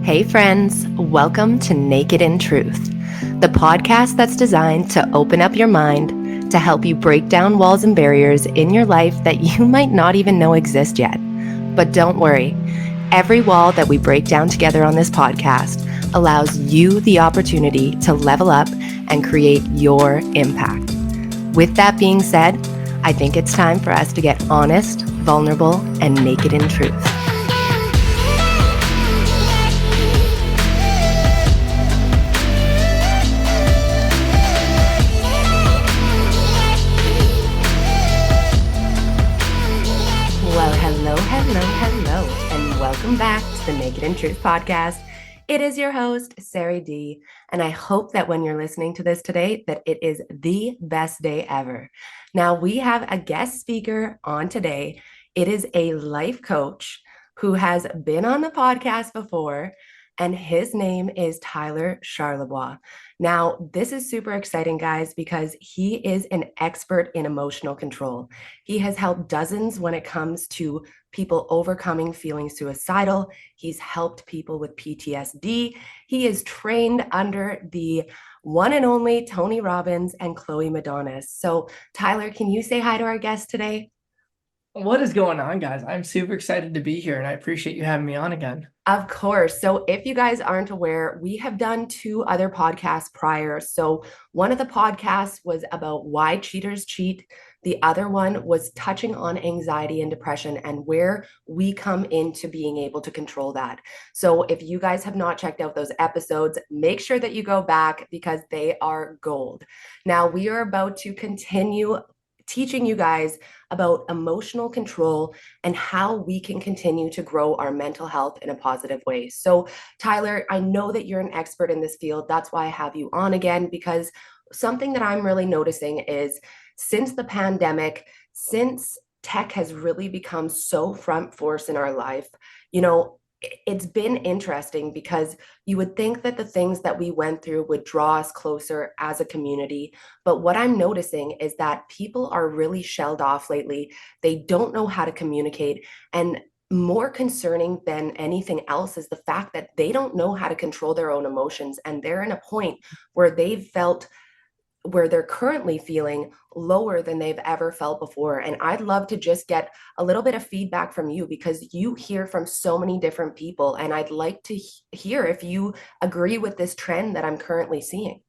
Hey, friends, welcome to Naked in Truth, the podcast that's designed to open up your mind to help you break down walls and barriers in your life that you might not even know exist yet. But don't worry, every wall that we break down together on this podcast allows you the opportunity to level up and create your impact. With that being said, I think it's time for us to get honest, vulnerable, and naked in truth. Well, hello, and welcome back to the Naked in Truth podcast. It is your host, Sari D, and I hope that when you're listening to this today, that it is the best day ever. Now, we have a guest speaker on today. It is a life coach who has been on the podcast before, and his name is Tyler Charlebois. Now, this is super exciting, guys, because he is an expert in emotional control. He has helped dozens when it comes to people overcoming feeling suicidal. He's helped people with PTSD. He is trained under the one and only Tony Robbins and Chloe Madonis. So, Tyler, can you say hi to our guest today? What is going on, guys? I'm super excited to be here, and I appreciate you having me on again. Of course. So, if you guys aren't aware, we have done two other podcasts prior. So, one of the podcasts was about why cheaters cheat. The other one was touching on anxiety and depression and where we come into being able to control that. So, if you guys have not checked out those episodes, make sure that you go back because they are gold. Now, we are about to continue teaching you guys about emotional control and how we can continue to grow our mental health in a positive way. So, Tyler, I know that you're an expert in this field. That's why I have you on again, because something that I'm really noticing is since the pandemic, since tech has really become so front force in our life, it's been interesting because you would think that the things that we went through would draw us closer as a community. But what I'm noticing is that people are really shelled off lately. They don't know how to communicate. And more concerning than anything else is the fact that they don't know how to control their own emotions. And they're in a point where they're currently feeling lower than they've ever felt before. And I'd love to just get a little bit of feedback from you because you hear from so many different people. And I'd like to hear if you agree with this trend that I'm currently seeing.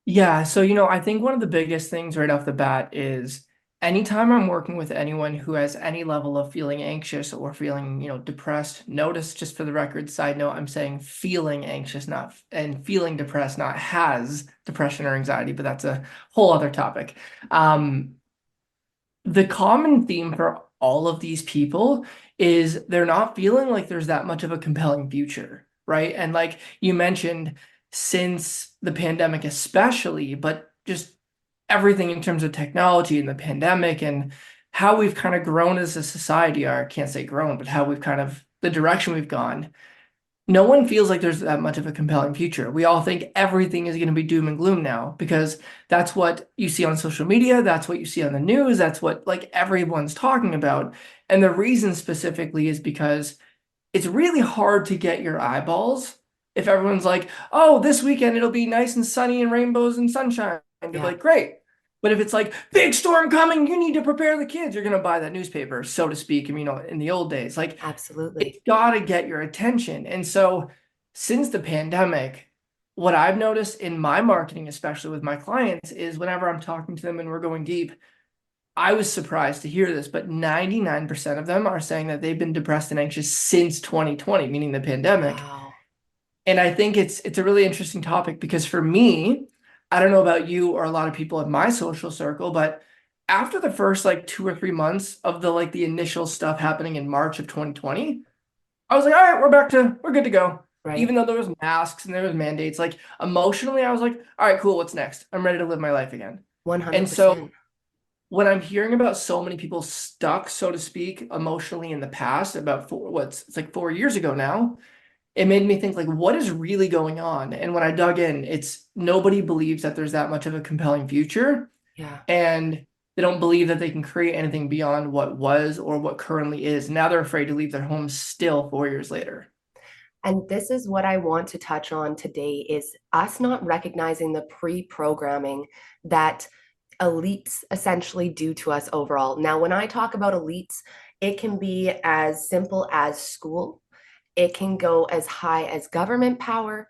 Yeah, so I think one of the biggest things right off the bat is anytime I'm working with anyone who has any level of feeling anxious or feeling, depressed, notice just for the record, side note, I'm saying feeling anxious, not and feeling depressed, not has depression or anxiety, but that's a whole other topic. Um, the common theme for all of these people is they're not feeling like there's that much of a compelling future, right? And like you mentioned, since the pandemic especially, but just everything in terms of technology and the pandemic and how we've kind of grown as a society, or I can't say grown, but how we've kind of the direction we've gone, no one feels like there's that much of a compelling future. We all think everything is going to be doom and gloom now because that's what you see on social media, that's what you see on the news, that's what like everyone's talking about. And the reason specifically is because it's really hard to get your eyeballs if everyone's like, "Oh, this weekend it'll be nice and sunny and rainbows and sunshine." And you're Yeah, like, "Great." But if it's like big storm coming, you need to prepare the kids. You're gonna buy that newspaper, so to speak. In the old days, like it's absolutely. got to get your attention. And so, since the pandemic, what I've noticed in my marketing, especially with my clients, is whenever I'm talking to them and we're going deep, I was surprised to hear this, but 99% of them are saying that they've been depressed and anxious since 2020, meaning the pandemic. Wow. And I think it's a really interesting topic because for me, I don't know about you or a lot of people in my social circle, but after the first like 2 or 3 months of the initial stuff happening in March of 2020, I was like, all right, we're good to go. Right. Even though there was masks and there was mandates, like emotionally, I was like, all right, cool, what's next? I'm ready to live my life again. And so 100%. when I'm hearing about so many people stuck, so to speak, emotionally in the past, about it's like 4 years ago now, it made me think like, what is really going on? And when I dug in, it's nobody believes that there's that much of a compelling future, Yeah. and they don't believe that they can create anything beyond what was or what currently is. Now they're afraid to leave their homes still 4 years later. And this is what I want to touch on today is us not recognizing the pre-programming that elites essentially do to us overall. Now, when I talk about elites, it can be as simple as school. It can go as high as government power.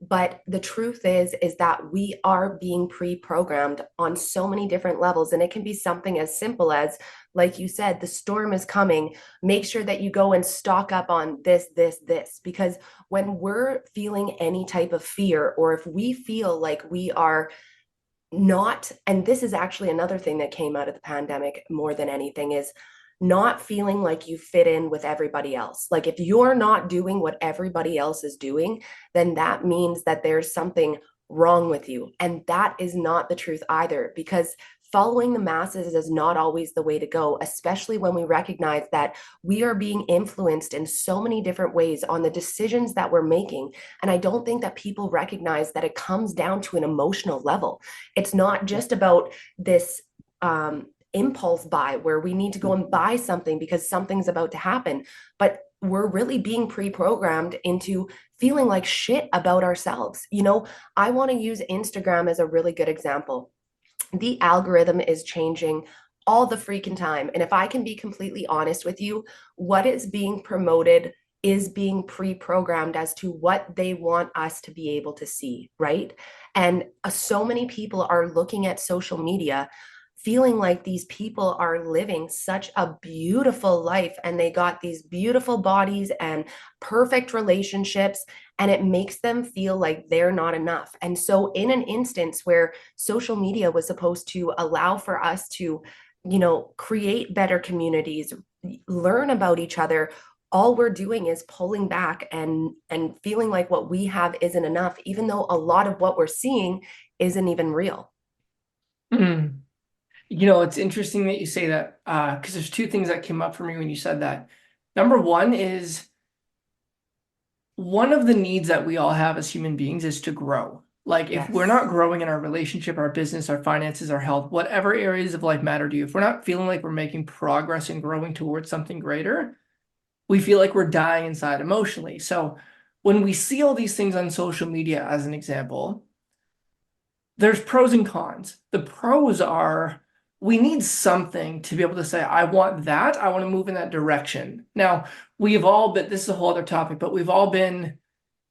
But the truth is that we are being pre-programmed on so many different levels. And it can be something as simple as, like you said, the storm is coming. Make sure that you go and stock up on this. Because when we're feeling any type of fear, or if we feel like we are not, and this is actually another thing that came out of the pandemic more than anything, is not feeling like you fit in with everybody else. Like if you're not doing what everybody else is doing, then that means that there's something wrong with you. And that is not the truth either, because following the masses is not always the way to go, especially when we recognize that we are being influenced in so many different ways on the decisions that we're making. And I don't think that people recognize that it comes down to an emotional level. It's not just about this impulse buy where we need to go and buy something because something's about to happen, but we're really being pre-programmed into feeling like shit about ourselves. I want to use Instagram as a really good example. The algorithm is changing all the freaking time. And if I can be completely honest with you, what is being promoted is being pre-programmed as to what they want us to be able to see, right? And so many people are looking at social media feeling like these people are living such a beautiful life and they got these beautiful bodies and perfect relationships, and it makes them feel like they're not enough. And so in an instance where social media was supposed to allow for us to, create better communities, learn about each other, all we're doing is pulling back and feeling like what we have isn't enough, even though a lot of what we're seeing isn't even real. Mm. It's interesting that you say that, because there's two things that came up for me when you said that. Number one is one of the needs that we all have as human beings is to grow. Like if we're Yes. not growing in our relationship, our business, our finances, our health, whatever areas of life matter to you, if we're not feeling like we're making progress and growing towards something greater, we feel like we're dying inside emotionally. So when we see all these things on social media, as an example, there's pros and cons. The pros are we need something to be able to say, I want that. I want to move in that direction. Now, we've all been, this is a whole other topic, but we've all been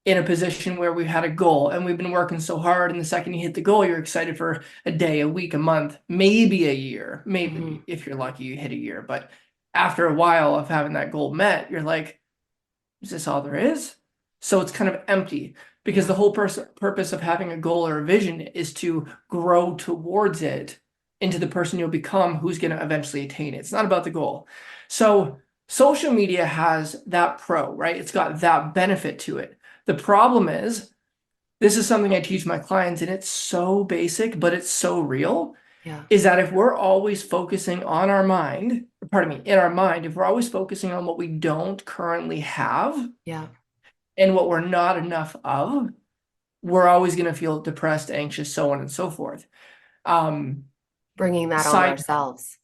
in a position where we've had a goal and we've been working so hard. And the second you hit the goal, you're excited for a day, a week, a month, maybe a year. Maybe if you're lucky, you hit a year. But after a while of having that goal met, you're like, is this all there is? So it's kind of empty because Yeah. the whole purpose of having a goal or a vision is to grow towards it into the person you'll become who's going to eventually attain it. It's not about the goal. So social media has that pro, right? It's got that benefit to it. The problem is, this is something I teach my clients, and it's so basic, but it's so real, Yeah. is that if we're always focusing on our mind, pardon me, in our mind, if we're always focusing on what we don't currently have Yeah. and what we're not enough of, we're always going to feel depressed, anxious, so on and so forth. Um, Bringing that on side ourselves.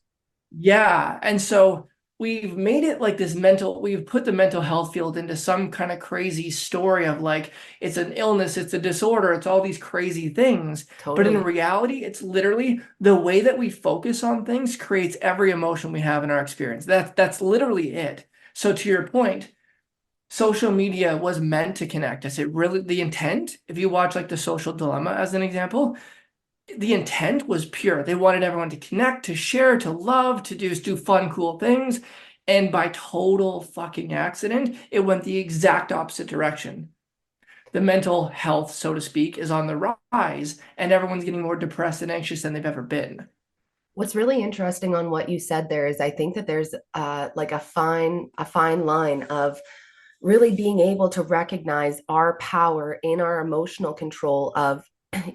Yeah. And so we've made it like this we've put the mental health field into some kind of crazy story of like, it's an illness, it's a disorder, it's all these crazy things. But in Totally. reality, it's literally the way that we focus on things creates every emotion we have in our experience. That's literally it. So to your point, social media was meant to connect us. It really, the intent, if you watch like The Social Dilemma as an example, the intent was pure. They wanted everyone to connect, to share, to love, to do fun, cool things. And by total fucking accident, it went the exact opposite direction. The mental health, so to speak, is on the rise, and everyone's getting more depressed and anxious than they've ever been. What's really interesting on what you said there is I think that there's like a fine line of really being able to recognize our power in our emotional control of,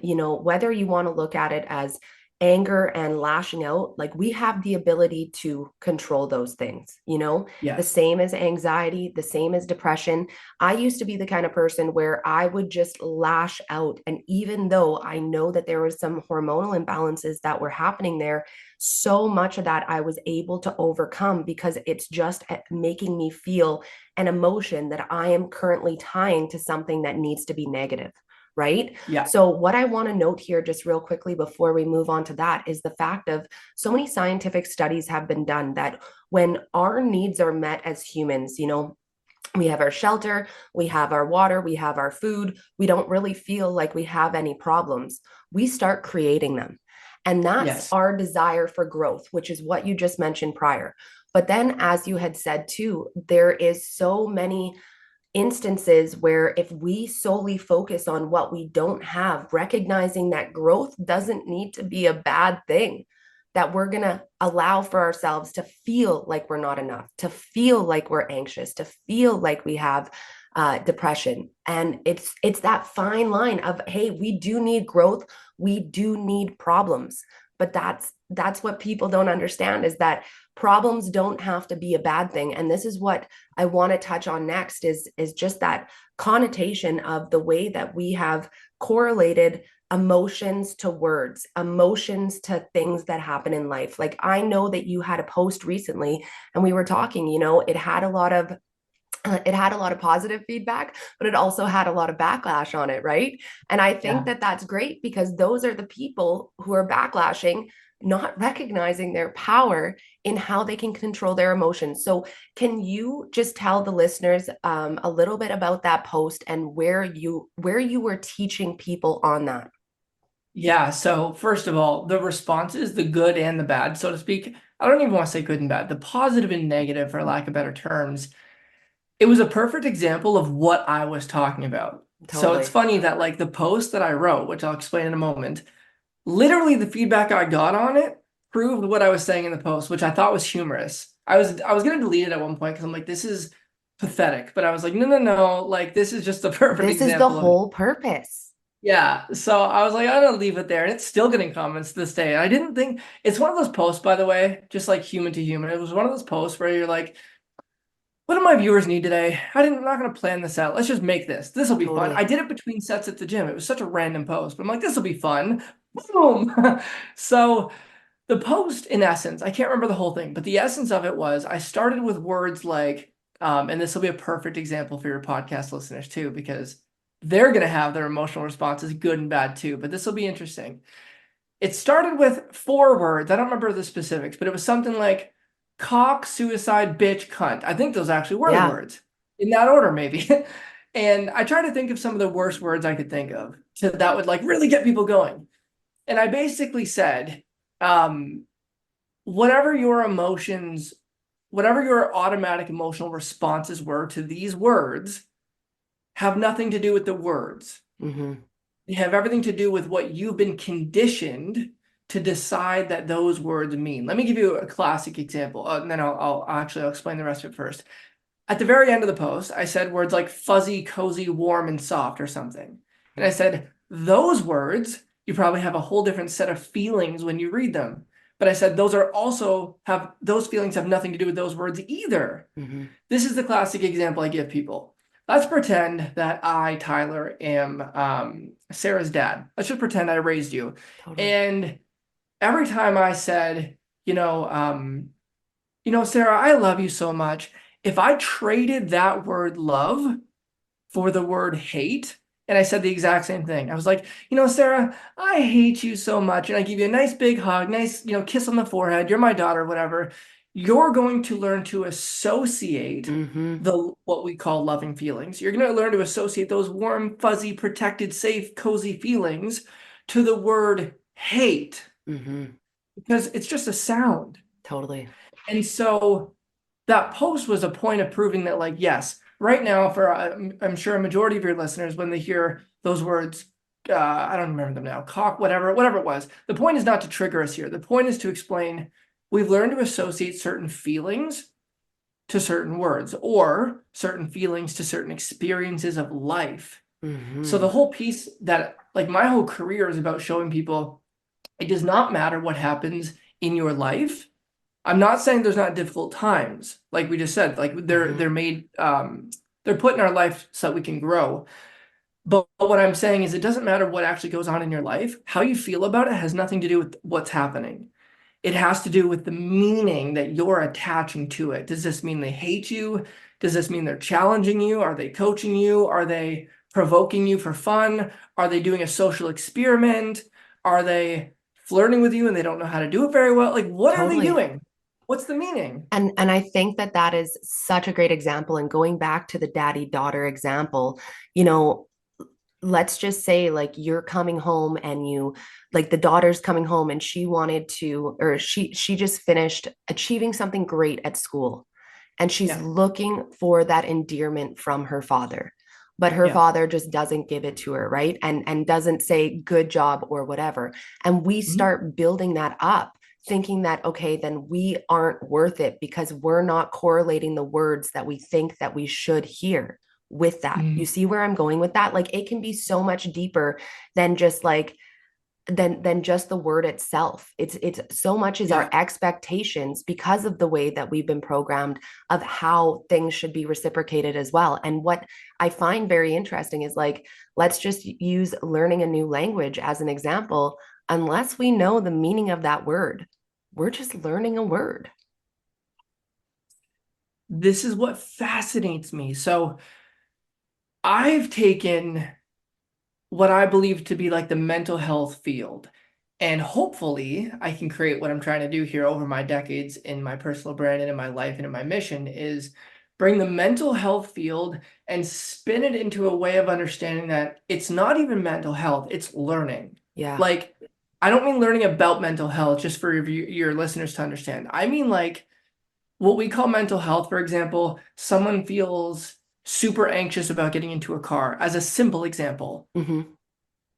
whether you want to look at it as anger and lashing out, like we have the ability to control those things, the Yes. same as anxiety, the same as depression. I used to be the kind of person where I would just lash out. And even though I know that there was some hormonal imbalances that were happening there, so much of that I was able to overcome because it's just making me feel an emotion that I am currently tying to something that needs to be negative. Right. Yeah. So, what I want to note here, just real quickly before we move on to that, is the fact of so many scientific studies have been done that when our needs are met as humans, we have our shelter, we have our water, we have our food, we don't really feel like we have any problems. We start creating them. And that's Yes. our desire for growth, which is what you just mentioned prior. But then, as you had said too, there is so many instances where if we solely focus on what we don't have, recognizing that growth doesn't need to be a bad thing, that we're going to allow for ourselves to feel like we're not enough, to feel like we're anxious, to feel like we have depression. And it's that fine line of, hey, we do need growth, we do need problems. But that's what people don't understand, is that problems don't have to be a bad thing. And this is what I want to touch on next, is just that connotation of the way that we have correlated emotions to words, emotions to things that happen in life. Like, I know that you had a post recently and we were talking, it had a lot of positive feedback, but it also had a lot of backlash on it, right? And I think Yeah. that that's great because those are the people who are backlashing, not recognizing their power in how they can control their emotions. So, can you just tell the listeners a little bit about that post and where you were teaching people on that? Yeah. So first of all, the responses, the good and the bad, so to speak, I don't even want to say good and bad, the positive and negative, for lack of better terms, it was a perfect example of what I was talking about. So it's Totally. funny that like the post that I wrote, which I'll explain in a moment, literally the feedback I got on it proved what I was saying in the post, which I thought was humorous. I was gonna delete it at one point because I'm like, this is pathetic. But I was like, no, no, no, like this is just a perfect This is the example of it. whole purpose. Yeah. So I was like, I'm gonna leave it there. And it's still getting comments to this day. And I didn't think it's one of those posts, by the way, just like human to human. It was one of those posts where you're like, what do my viewers need today? I'm not going to plan this out. Let's just make this. This will be fun. I Totally. did it between sets at the gym. It was such a random post, but I'm like, this will be fun. Boom. So the post, in essence, I can't remember the whole thing, but the essence of it was I started with words like, and this will be a perfect example for your podcast listeners too, because they're going to have their emotional responses, good and bad too, but this will be interesting. It started with 4 words. I don't remember the specifics, but it was something like cock, suicide, bitch, cunt. I think those actually were the Yeah. words in that order, maybe. And I tried to think of some of the worst words I could think of that would like really get people going. And I basically said, um, whatever your emotions, whatever your automatic emotional responses were to these words, have nothing to do with the words. Mm-hmm. They have everything to do with what you've been conditioned to decide that those words mean. Let me give you a classic example, and then I'll explain the rest of it first. At the very end of the post, I said words like fuzzy, cozy, warm, and soft or something. And I said, those words, you probably have a whole different set of feelings when you read them. But I said, those feelings have nothing to do with those words either. Mm-hmm. This is the classic example I give people. Let's pretend that I, Tyler, am Sarah's dad. Let's just pretend I raised you. Totally. And every time I said, Sarah, I love you so much. If I traded that word love for the word hate, and I said the exact same thing. I was like, Sarah, I hate you so much. And I give you a nice big hug, nice, kiss on the forehead. You're my daughter, whatever. You're going to learn to associate Mm-hmm. what we call loving feelings. You're going to learn to associate those warm, fuzzy, protected, safe, cozy feelings to the word hate Mm-hmm. because it's just a sound. Totally. And so that post was a point of proving that, like, yes, right now, for I'm sure a majority of your listeners, when they hear those words, I don't remember them now, cock, whatever it was. The point is not to trigger us here. The point is to explain we've learned to associate certain feelings to certain words or certain feelings to certain experiences of life. So Mm-hmm. the whole piece that, like, my whole career is about showing people It does not matter what happens in your life. I'm not saying there's not difficult times, like we just said, like they're Hmm. made they're put in our life so that we can grow. But what I'm saying is it doesn't matter what actually goes on in your life. How you feel about it has nothing to do with what's happening. It has to do with the meaning that you're attaching to it. Does this mean they hate you? Does this mean they're challenging you? Are they coaching you? Are they provoking you for fun? Are they doing a social experiment? Are they flirting with you and they don't know how to do it very well? Like, what are they Totally. doing? What's the meaning? And I think that that is such a great example. And going back to the daddy daughter example, you know, let's just say like you're coming home and you like the daughter's coming home and she wanted to, or she just finished achieving something great at school, and she's Yeah, looking for that endearment from her father, but her yeah. father just doesn't give it to her, right? And doesn't say good job or whatever, and we Mhm. start building that up, thinking that okay, then we aren't worth it because we're not correlating the words that we think that we should hear with that. You Mhm. see where I'm going with that? Like it can be so much deeper than just like than just the word itself. It's so much as our Yeah, expectations because of the way that we've been programmed of how things should be reciprocated as well. And what I find very interesting is like, let's just use learning a new language as an example. Unless we know the meaning of that word, we're just learning a word. this is what fascinates me. So I've taken what I believe to be like the mental health field. And hopefully, I can create what I'm trying to do here over my decades in my personal brand and in my life and in my mission is bring the mental health field and spin it into a way of understanding that it's not even mental health, it's learning. Yeah. Like, I don't mean learning about mental health just for your listeners to understand. I mean, like, what we call mental health, for example, someone feels super anxious about getting into a car, as a simple example. Mm-hmm.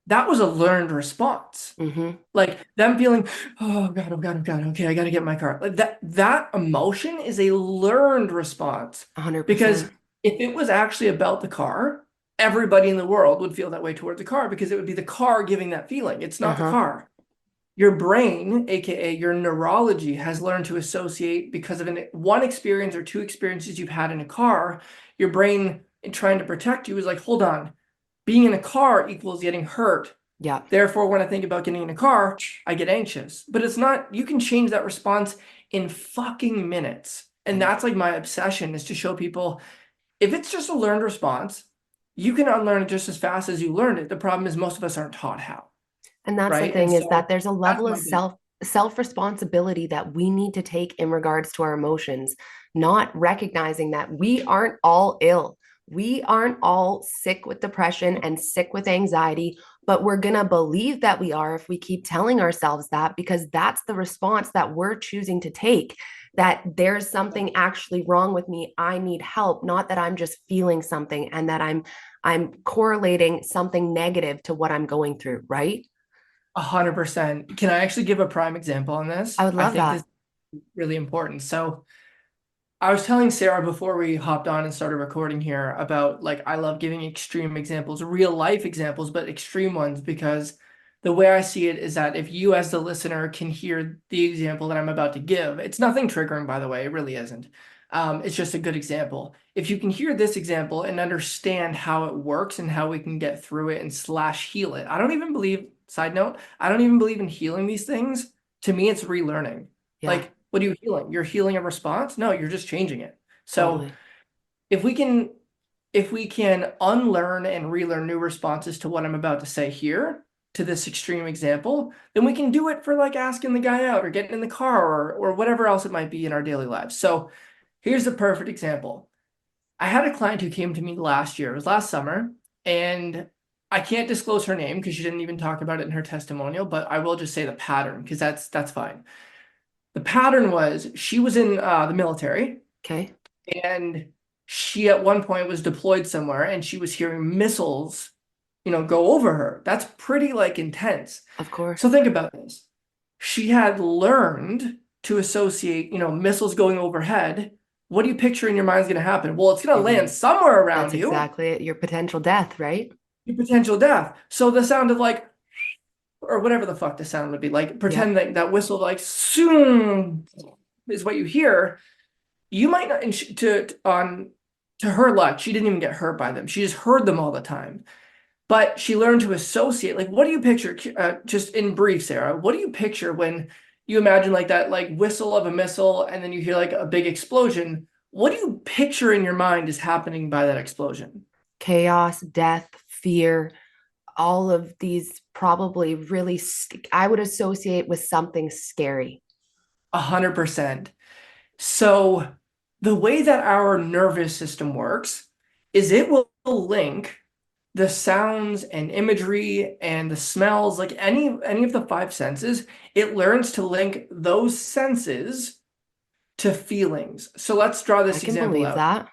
That was a learned response. Mm-hmm. Like them feeling, oh God, oh God, oh God, okay, I gotta get in my car. Like that emotion is a learned response. 100%. Because if it was actually about the car, everybody in the world would feel that way toward the car because it would be the car giving that feeling. It's not the Uh-huh. car. Your brain, aka your neurology, has learned to associate because of one experience or two experiences you've had in a car. Your brain, in trying to protect you, is like, hold on, being in a car equals getting hurt. Yeah. Therefore, when I think about getting in a car, I get anxious. But it's not, you can change that response in fucking minutes. And And that's like my obsession is to show people if it's just a learned response, you can unlearn it just as fast as you learned it. The problem is most of us aren't taught how, And that's the right? And thing, is that so there's a that's level of my big. self responsibility that we need to take in regards to our emotions, not recognizing that we aren't all ill. We aren't all sick with depression and sick with anxiety, but we're going to believe that we are if we keep telling ourselves that, because that's the response that we're choosing to take, that there's something actually wrong with me. I need help, not that I'm just feeling something and that I'm correlating something negative to what I'm going through, right? 100%. Can I actually give a prime example on this? I would I love think this that. is really important. So I was telling Sarah before we hopped on and started recording here about like I love giving extreme examples, real life examples, but extreme ones because the way I see it is that if you as the listener can hear the example that I'm about to give, it's nothing triggering, by the way, it really isn't. It's just a good example. If you can hear this example and understand how it works and how we can get through it and slash heal it. I don't even believe, side note, I don't even believe in healing these things. To me, it's relearning. Yeah, Like, what are you healing? You're healing a response? No, you're just changing it. So totally. if we can if we can unlearn and relearn new responses to what I'm about to say here, to this extreme example, then we can do it for like asking the guy out or getting in the car or whatever else it might be in our daily lives. So here's a perfect example. I had a client who came to me last year, it was last summer, and I can't disclose her name because she didn't even talk about it in her testimonial, but I will just say the pattern because that's fine. The pattern was she was in the military Okay. and she at one point was deployed somewhere and she was hearing missiles, go over her. That's pretty like intense. Of So course. think about this. She had learned to associate, missiles going overhead. What do you picture in your mind is going to happen? Well, it's going to You're land gonna, somewhere that's around you, exactly it. Your potential death, right? your potential death. So the sound of like or whatever the fuck the sound would be. Like Yep. pretend that that whistle like soon is what you hear. You might not, and to her luck, she didn't even get hurt by them. She just heard them all the time. But she learned to associate. Like, what do you picture? Just in brief, Sarah, what do you picture when you imagine like that, like whistle of a missile, and then you hear like a big explosion? What do you picture in your mind is happening by that explosion? Chaos, death, fear, all of these probably really, I would associate with something scary. 100%. So the way that our nervous system works is it will link the sounds and imagery and the smells, like any of the five senses, it learns to link those senses to feelings. So let's draw I this can example believe out, that.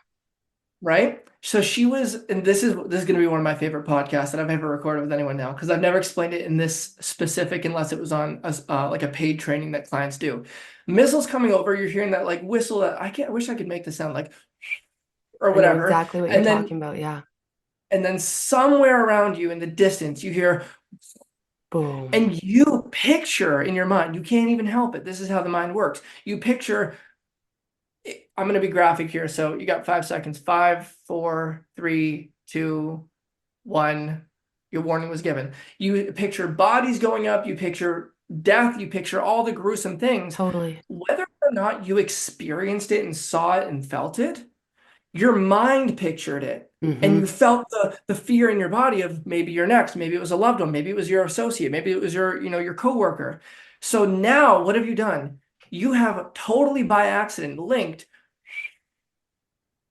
right? So she was, and this is going to be one of my favorite podcasts that I've ever recorded with anyone now, because I've never explained it in this specific unless it was on like a paid training that clients do. Missiles coming over, you're hearing that like whistle that I wish I could make the sound like or I know whatever, exactly what you're and then talking about. Yeah. somewhere around you in the distance you hear, Boom. and you picture in your mind, you can't even help it. This is how the mind works. You picture, I'm going to be graphic here. So you got 5 seconds. 5, 4, 3, 2, 1. Your warning was given. You picture bodies going up. You picture death. You picture all the gruesome things. Totally. Whether or not you experienced it and saw it and felt it, your mind pictured it. And Mm-hmm. you felt the fear in your body of maybe you're next, maybe it was a loved one, maybe it was your associate, maybe it was your coworker. So now what have you done? You have totally by accident linked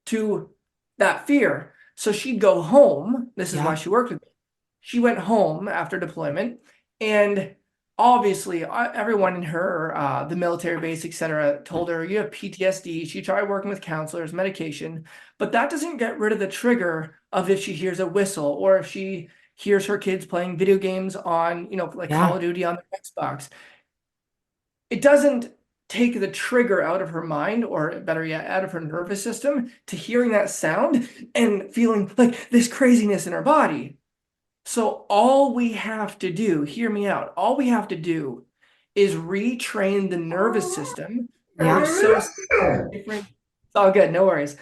to that fear. So she'd go home. This is why Yeah. she worked with me. She went home after deployment, and obviously everyone in her, the military base, etc., told her you have PTSD. She tried working with counselors, medication, but that doesn't get rid of the trigger of if she hears a whistle or if she hears her kids playing video games on, like Call Yeah. of Duty on their Xbox. It doesn't take the trigger out of her mind, or better yet, out of her nervous system, to hearing that sound and feeling like this craziness in her body. So all we have to do, hear me out, all we have to do is retrain the nervous system to Yeah. associate different, it's all good, no worries,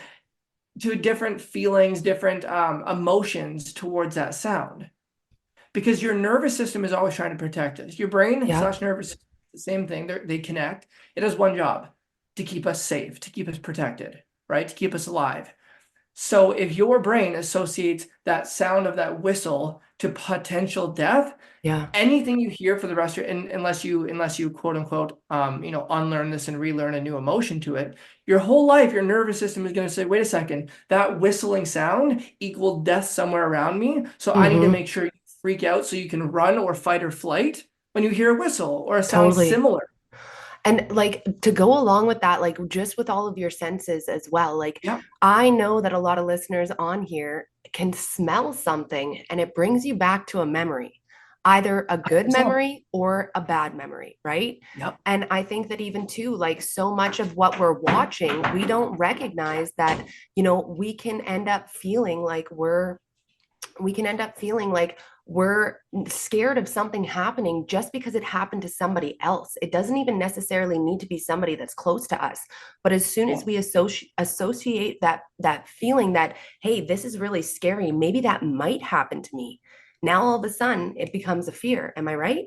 to different feelings, different emotions towards that sound. Because your nervous system is always trying to protect us. Your brain Yeah. slash nervous system, the same thing. They connect. It has one job: to keep us safe, to keep us protected, right? To keep us alive. So if your brain associates that sound of that whistle to potential death, Yeah. anything you hear for the rest of your, and unless you quote unquote unlearn this and relearn a new emotion to it, your whole life your nervous system is going to say, wait a second, that whistling sound equaled death somewhere around me, so I need to Mm-hmm. make sure you freak out so you can run or fight or flight when you hear a whistle or a sound Totally. similar. And like to go along with that, like just with all of your senses as well, like Yep. I know that a lot of listeners on here can smell something and it brings you back to a memory, either a good 100%. memory or a bad memory, right? Yep. And I think that even too, like so much of what we're watching, we don't recognize that, we can end up feeling like we're scared of something happening just because it happened to somebody else. It doesn't even necessarily need to be somebody that's close to us. But as soon as we associate that feeling that, hey, this is really scary, maybe that might happen to me. Now all of a sudden it becomes a fear. Am I right?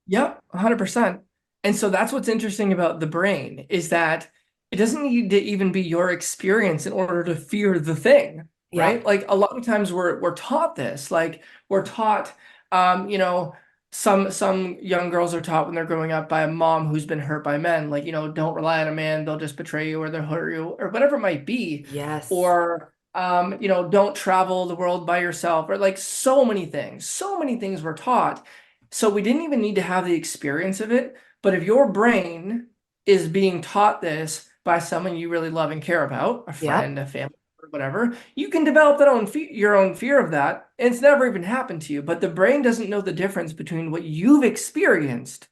Yep, 100%. And so that's what's interesting about the brain is that it doesn't need to even be your experience in order to fear the thing, Yeah. right? Like a lot of times we're taught this, like we're taught, um, you know, some young girls are taught when they're growing up by a mom who's been hurt by men, like, don't rely on a man, they'll just betray you or they'll hurt you or whatever it might be. Yes. Or don't travel the world by yourself, or like so many things were taught, so we didn't even need to have the experience of it. But if your brain is being taught this by someone you really love and care about, a Yep. friend, a family, or whatever, you can develop your own fear of that. And it's never even happened to you. But the brain doesn't know the difference between what you've experienced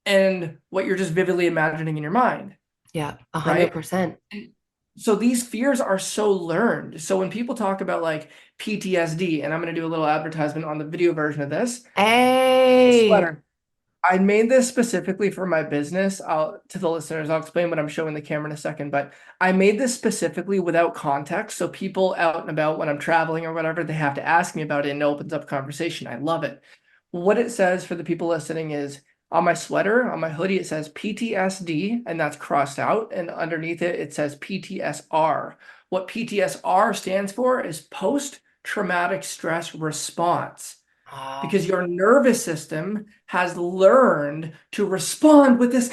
and what you're just vividly imagining in your mind, Yeah. a hundred right? percent. So these fears are so learned. So when people talk about like PTSD, and I'm going to do a little advertisement on the video version of this Hey, sweater. I made this specifically for my business. To the listeners, I'll explain what I'm showing the camera in a second, but I made this specifically without context. So people out and about when I'm traveling or whatever, they have to ask me about it and it opens up conversation. I love it. What it says for the people listening is on my sweater, on my hoodie, it says PTSD, and that's crossed out. And underneath it, it says PTSR. What PTSR stands for is post-traumatic stress response, oh, because your nervous system has learned to respond with this,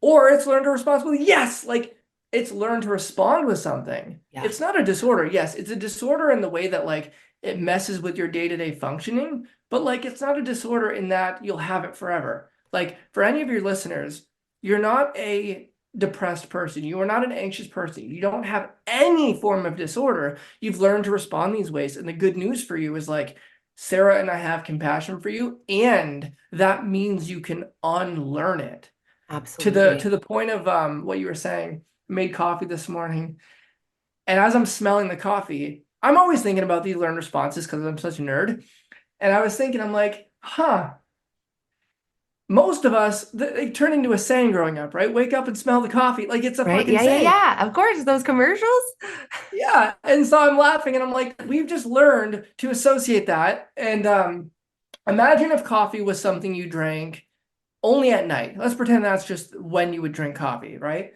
or it's learned to respond with yes, like it's learned to respond with something. yeah, It's not a disorder. Yes, it's a disorder in the way that like it messes with your day-to-day functioning, but like it's not a disorder in that you'll have it forever. Like for any of your listeners, you're not a depressed person. You are not an anxious person. You don't have any form of disorder. You've learned to respond these ways. And the good news for you is like Sarah and I have compassion for you, and that means you can unlearn it. To absolutely. the point of what you were saying, I made coffee this morning, and as I'm smelling the coffee, I'm always thinking about these learned responses because I'm such a nerd. And I was thinking, I'm like, huh, most of us they turn into a saying growing up, right? Wake up and smell the coffee. Like it's a Right? fucking Yeah, yeah, saying. yeah. Of course, those commercials. Yeah. And so I'm laughing and I'm like, we've just learned to associate that. And imagine if coffee was something you drank only at night. Let's pretend that's just when you would drink coffee, right?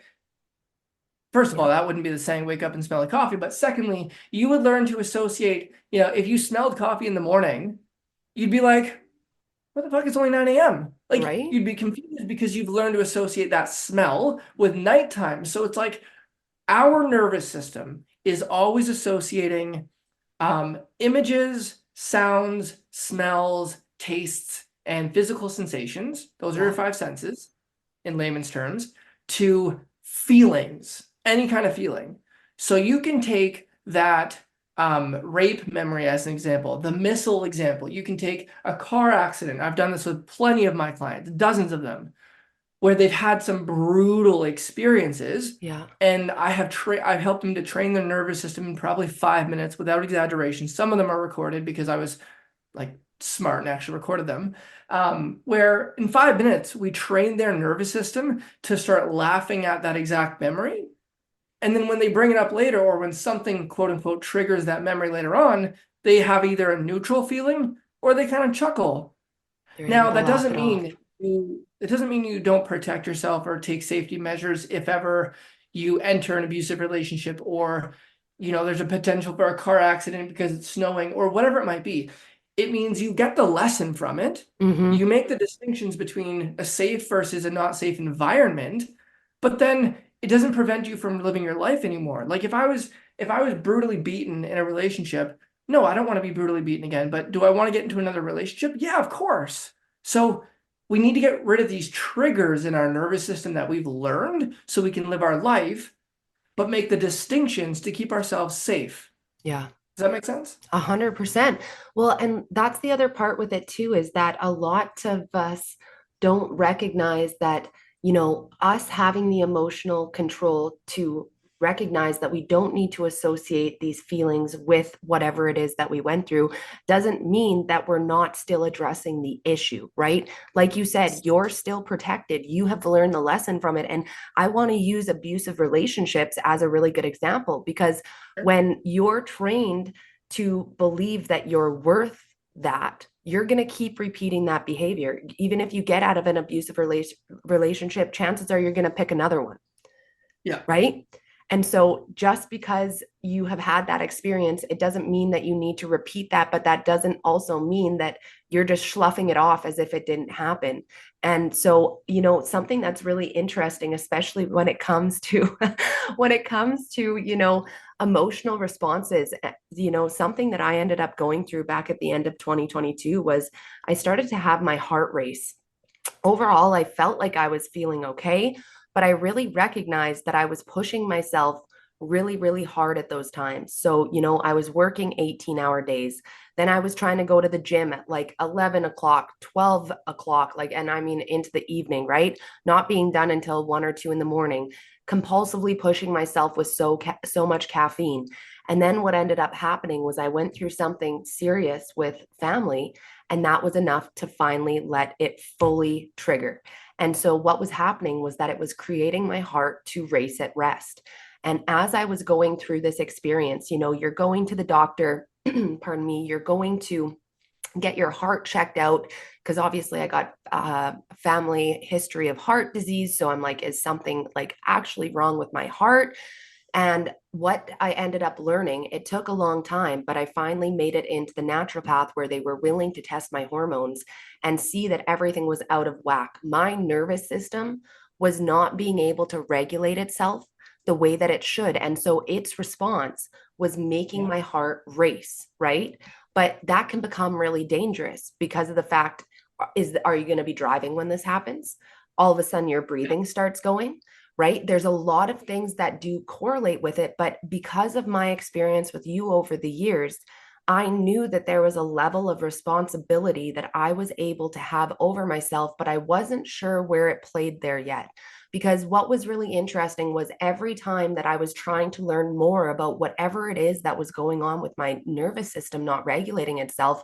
First of Yeah, all, that wouldn't be the saying wake up and smell like coffee. But secondly, you would learn to associate, if you smelled coffee in the morning, you'd be like, what the fuck? It's only 9 a.m. Like right? you'd be confused because you've learned to associate that smell with nighttime. So it's like our nervous system is always associating images, sounds, smells, tastes, and physical sensations. Those are your Yeah, five senses in layman's terms, to feelings, any kind of feeling. So you can take that rape memory as an example, the missile example. You can take a car accident. I've done this with plenty of my clients, dozens of them, where they've had some brutal experiences. yeah. And I've helped them to train their nervous system in probably 5 minutes without exaggeration. Some of them are recorded because I was like smart and actually recorded them. Where in 5 minutes we trained their nervous system to start laughing at that exact memory. And then when they bring it up later, or when something quote unquote triggers that memory later on, they have either a neutral feeling or they kind of chuckle. They're able Now, to that laugh doesn't it off. mean you don't protect yourself or take safety measures if ever you enter an abusive relationship, or there's a potential for a car accident because it's snowing or whatever it might be. It means you get the lesson from it. Mm-hmm. You make the distinctions between a safe versus a not safe environment, but then it doesn't prevent you from living your life anymore. Like if I was brutally beaten in a relationship, no, I don't want to be brutally beaten again, but do I want to get into another relationship? Yeah, of course. So we need to get rid of these triggers in our nervous system that we've learned so we can live our life, but make the distinctions to keep ourselves safe. Yeah. Does that make sense? 100%. Well, and that's the other part with it too, is that a lot of us don't recognize that, us having the emotional control to recognize that we don't need to associate these feelings with whatever it is that we went through doesn't mean that we're not still addressing the issue, right? Like you said, you're still protected. You have learned the lesson from it. And I want to use abusive relationships as a really good example because when you're trained to believe that you're worth that, you're going to keep repeating that behavior. Even if you get out of an abusive relationship, chances are you're going to pick another one, Yeah. right? And so just because you have had that experience, it doesn't mean that you need to repeat that, but that doesn't also mean that you're just sloughing it off as if it didn't happen. And so, something that's really interesting, especially when it comes to when it comes to, emotional responses, something that I ended up going through back at the end of 2022 was I started to have my heart race. Overall, I felt like I was feeling okay, but I really recognized that I was pushing myself really, really hard at those times. So, I was working 18-hour days. Then I was trying to go to the gym at like 11 o'clock, 12 o'clock, and I mean into the evening, right? Not being done until 1 or 2 in the morning. compulsively pushing myself with so much caffeine. And then what ended up happening was I went through something serious with family, and that was enough to finally let it fully trigger. And so what was happening was that it was creating my heart to race at rest. And as I was going through this experience, you're going to the doctor, pardon me, you're going to get your heart checked out because obviously I got a family history of heart disease. So I'm like, is something like actually wrong with my heart? And what I ended up learning, it took a long time, but I finally made it into the naturopath where they were willing to test my hormones and see that everything was out of whack. My nervous system was not being able to regulate itself the way that it should. And so its response was making Yeah. my heart race, right? But that can become really dangerous because of the fact are you going to be driving when this happens? All of a sudden your breathing starts going, right? There's a lot of things that do correlate with it, but because of my experience with you over the years, I knew that there was a level of responsibility that I was able to have over myself, but I wasn't sure where it played there yet. Because what was really interesting was every time that I was trying to learn more about whatever it is that was going on with my nervous system not regulating itself,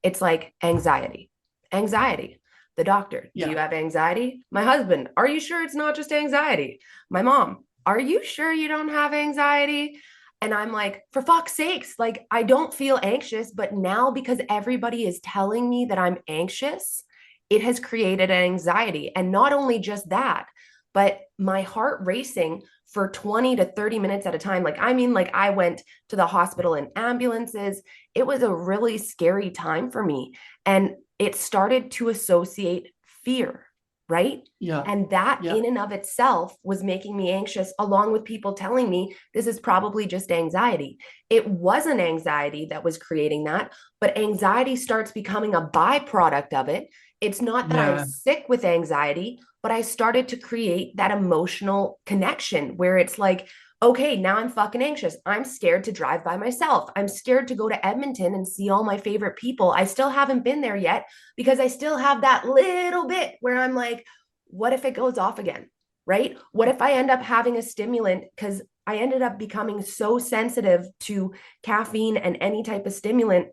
it's like anxiety, anxiety. The doctor, do Yeah. you have anxiety? My husband, are you sure it's not just anxiety? My mom, are you sure you don't have anxiety? And I'm like, for fuck's sakes, like I don't feel anxious, but now because everybody is telling me that I'm anxious, it has created an anxiety. And not only just that, but my heart racing for 20 to 30 minutes at a time. Like, I mean, like I went to the hospital in ambulances. It was a really scary time for me. And it started to associate fear, right? Yeah. And that Yeah. in and of itself was making me anxious, along with people telling me this is probably just anxiety. It wasn't anxiety that was creating that, but anxiety starts becoming a byproduct of it. It's not that I'm Yeah. sick with anxiety, but I started to create that emotional connection where it's like, okay, now I'm fucking anxious. I'm scared to drive by myself. I'm scared to go to Edmonton and see all my favorite people. I still haven't been there yet because I still have that little bit where I'm like, what if it goes off again? Right? What if I end up having a stimulant? Because I ended up becoming so sensitive to caffeine and any type of stimulant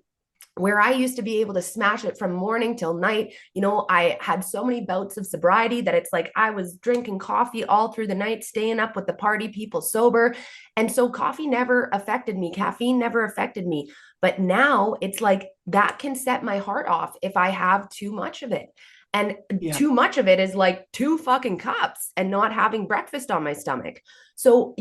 where I used to be able to smash it from morning till night. I had so many bouts of sobriety that it's like I was drinking coffee all through the night, staying up with the party people sober. And so coffee never affected me, caffeine never affected me. But now it's like that can set my heart off if I have too much of it. And Yeah. too much of it is like 2 fucking cups and not having breakfast on my stomach. So,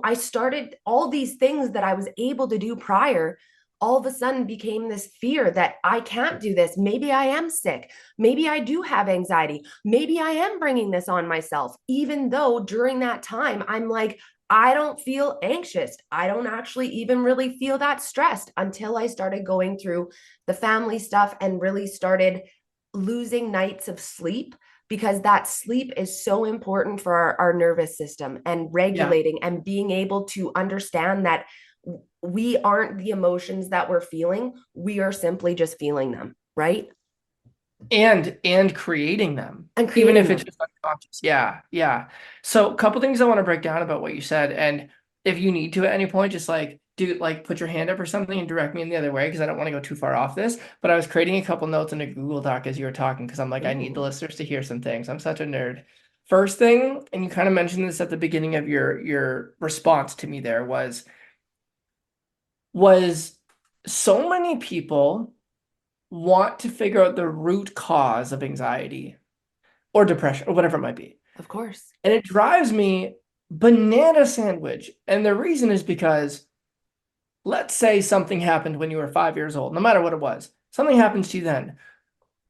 I started all these things that I was able to do prior all of a sudden became this fear that I can't do this. Maybe I am sick. Maybe I do have anxiety. Maybe I am bringing this on myself, even though during that time, I'm like, I don't feel anxious. I don't actually even really feel that stressed until I started going through the family stuff and really started losing nights of sleep because that sleep is so important for our nervous system and Yeah. regulating and being able to understand that we aren't the emotions that we're feeling. We are simply just feeling them, right? And creating them, And even creating if it's them. just unconscious. Yeah. Yeah. So a couple things I want to break down about what you said. And if you need to at any point, just like put your hand up or something and direct me in the other way because I don't want to go too far off this. But I was creating a couple notes in a Google Doc as you were talking because I'm like, I need the Ooh, listeners to hear some things. I'm such a nerd. First thing, and you kind of mentioned this at the beginning of your response to me there was so many people want to figure out the root cause of anxiety or depression or whatever it might be. of course. And it drives me banana sandwich. And the reason is because let's say something happened when you were 5 years old, no matter what it was, something happens to you then.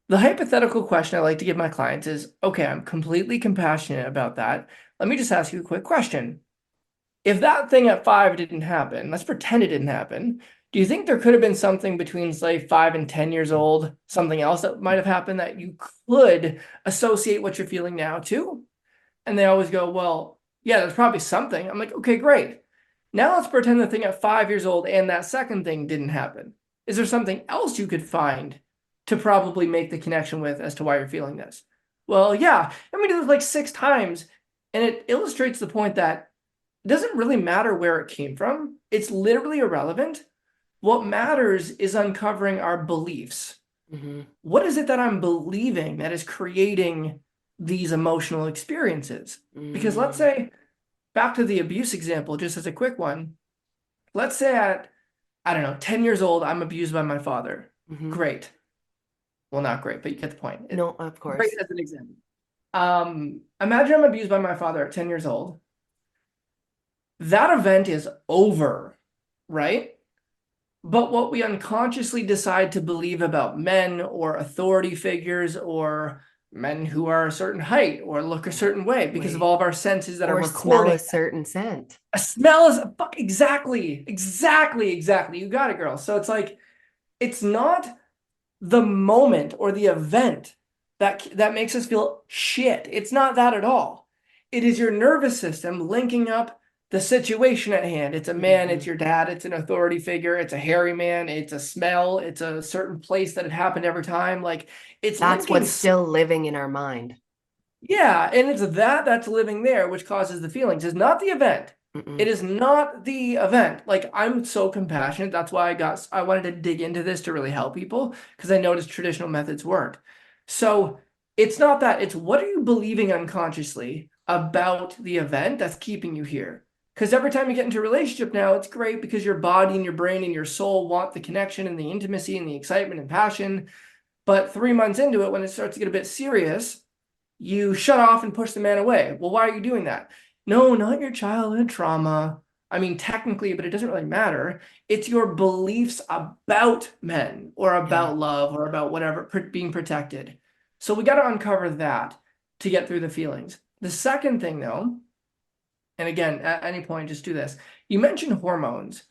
The hypothetical question I like to give my clients is, okay, I'm completely compassionate about that. Let me just ask you a quick question. If that thing at 5 didn't happen, let's pretend it didn't happen. Do you think there could have been something between, say, 5 and 10 years old, something else that might have happened that you could associate what you're feeling now to? And they always go, well, yeah, there's probably something. I'm like, okay, great. Now let's pretend the thing at 5 years old and that second thing didn't happen. Is there something else you could find to probably make the connection with as to why you're feeling this? Well, yeah. And we did this like 6 times. And it illustrates the point that it doesn't really matter where it came from. It's literally irrelevant. What matters is uncovering our beliefs. Mm-hmm. What is it that I'm believing that is creating these emotional experiences? Because let's Mm-hmm. say, back to the abuse example, just as a quick one, let's say at, I don't know, 10 years old, I'm abused by my father. Mm-hmm. Great. Well, not great, but you get the point. No, of Great course. as an example. Imagine I'm abused by my father at 10 years old. That event is over, right? But what we unconsciously decide to believe about men or authority figures or men who are a certain height or look a certain way because of Wait. all of our senses that are Or smell recording. a certain scent. A smell is exactly. You got it, girl. So it's like, it's not the moment or the event that makes us feel shit. It's not that at all. It is your nervous system linking up the situation at hand. It's a man, Mm-hmm. it's your dad, it's an authority figure, it's a hairy man, it's a smell, it's a certain place that it happened every time. Like it's That's linking. what's still living in our mind. Yeah, and it's that's living there which causes the feelings. It's not the event. It Mm-mm. is not the event. Like I'm so compassionate. That's why I wanted to dig into this to really help people because I noticed traditional methods work. So it's not that, it's what are you believing unconsciously about the event that's keeping you here? Because every time you get into a relationship now, it's great because your body and your brain and your soul want the connection and the intimacy and the excitement and passion. But 3 months into it, when it starts to get a bit serious, you shut off and push the man away. Well, why are you doing that? No, not your childhood trauma. I mean, technically, but it doesn't really matter. It's your beliefs about men or Yeah. about love or about whatever being protected. So we got to uncover that to get through the feelings. The second thing, though, and again, at any point, just do this. You mentioned hormones.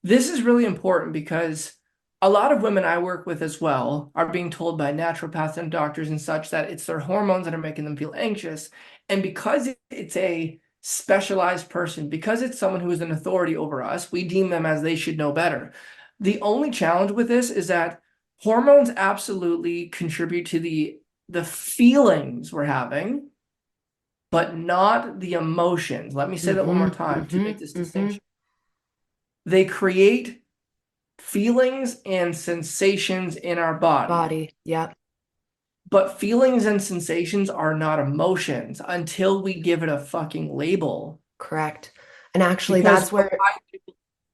This is really important because a lot of women I work with as well are being told by naturopaths and doctors and such that it's their hormones that are making them feel anxious. And because it's a specialized person, because it's someone who is an authority over us, we deem them as they should know better. The only challenge with this is that hormones absolutely contribute to the feelings we're having, but not the emotions. Let me say that one more Mm-hmm. time to Mm-hmm. make this Mm-hmm. distinction. They create feelings and sensations in our body. Body. Yep. But feelings and sensations are not emotions until we give it a fucking label. Correct. And actually, Because that's where,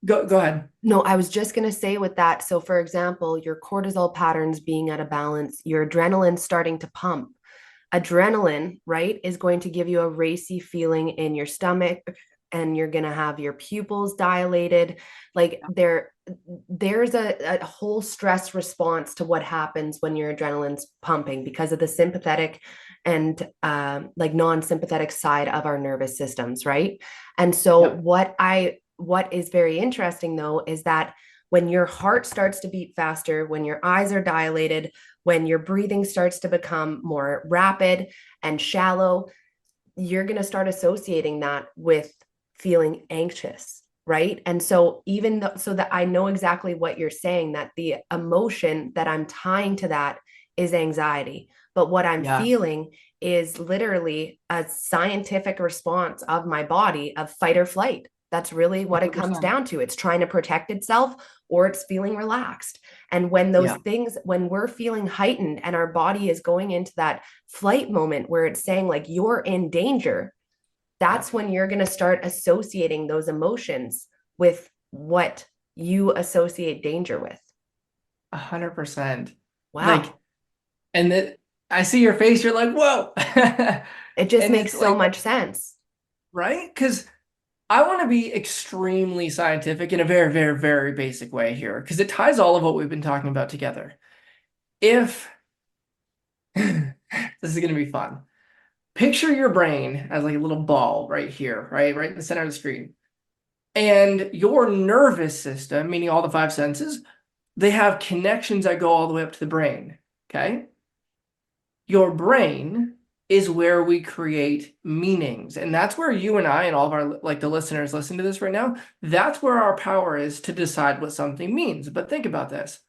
go ahead. no, I was just going to say with that. So, for example, your cortisol patterns being out of balance, your adrenaline starting to pump. Adrenaline, right, is going to give you a racy feeling in your stomach, and you're going to have your pupils dilated. Like there's a whole stress response to what happens when your adrenaline's pumping because of the sympathetic and like non-sympathetic side of our nervous systems, right? And so Yep. what is very interesting though is that when your heart starts to beat faster, when your eyes are dilated, when your breathing starts to become more rapid and shallow, you're going to start associating that with feeling anxious, right? And so even though, so that I know exactly what you're saying, that the emotion that I'm tying to that is anxiety, but what I'm Yeah. feeling is literally a scientific response of my body of fight or flight. That's really what it comes 100%. down to. It's trying to protect itself or it's feeling relaxed. And when those Yeah. things, when we're feeling heightened and our body is going into that flight moment where it's saying like you're in danger, Yeah. that's when you're going to start associating those emotions with what you associate danger with. 100%. Like, Wow. and that I see your face, you're like, whoa. It just And makes it's so like, much sense. right? Because I want to be extremely scientific in a very basic way here, because it ties all of what we've been talking about together. If this is going to be fun, picture your brain as like a little ball right here, right in the center of the screen. And your nervous system, meaning all the five senses, they have connections that go all the way up to the brain. Okay. Your brain is where we create meanings. And that's where you and I and all of our, like the listeners listen to this right now, that's where our power is to decide what something means. But think about this.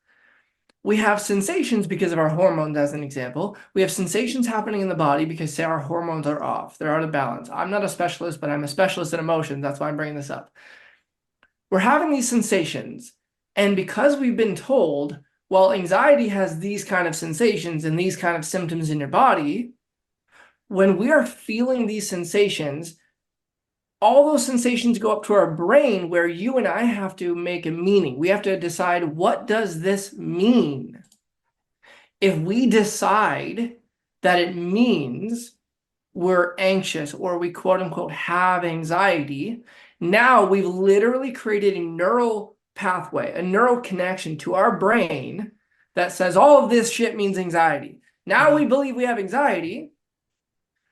We have sensations because of our hormones, as an example. We have sensations happening in the body because, say, our hormones are off. They're out of balance. I'm not a specialist, but I'm a specialist in emotions. That's why I'm bringing this up. We're having these sensations. And because we've been told, well, anxiety has these kind of sensations and these kind of symptoms in your body, when we are feeling these sensations, all those sensations go up to our brain where you and I have to make a meaning. We have to decide, what does this mean? If we decide that it means we're anxious or we quote unquote have anxiety, now we've literally created a neural pathway, a neural connection to our brain that says all of this shit means anxiety. Now we believe we have anxiety.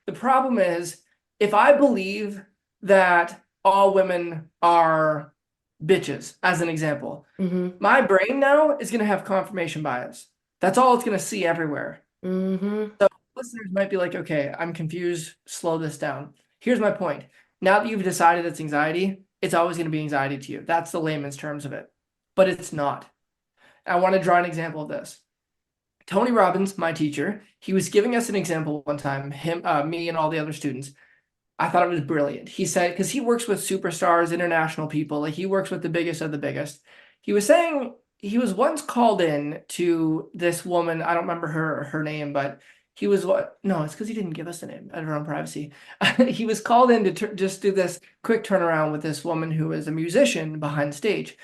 The problem is, if I believe that all women are bitches, as an example, my brain now is going to have confirmation bias. That's all it's going to see everywhere. So listeners might be like, okay, I'm confused. Slow this down. Here's my point. Now that you've decided it's anxiety, it's always going to be anxiety to you. That's the layman's terms of it. But it's not. I want to draw an example of this. Tony Robbins, my teacher, he was giving us an example one time, me and all the other students. I thought it was brilliant. He said, because he works with superstars, international people, like he works with the biggest of the biggest. He was saying he was once called in to this woman. I don't remember her name, but he was what? No, it's because he didn't give us the name out of our own privacy. He was called in to just do this quick turnaround with this woman who is a musician behind stage.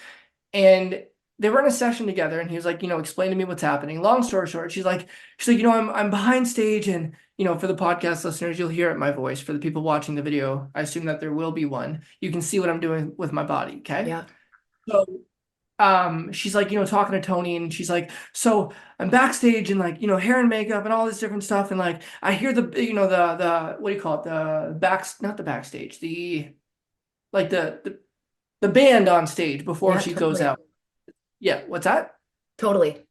And they were in a session together, and he was like, explain to me what's happening. Long story short, she's like, I'm behind stage, and for the podcast listeners, you'll hear it in my voice. For the people watching the video, I assume that there will be one. You can see what I'm doing with my body, okay? Yeah. So she's like, talking to Tony, and she's like, so I'm backstage and like, hair and makeup and all this different stuff, and like I hear the the what do you call it? Not the backstage, the like the band on stage before she goes out. Yeah, what's that? Totally.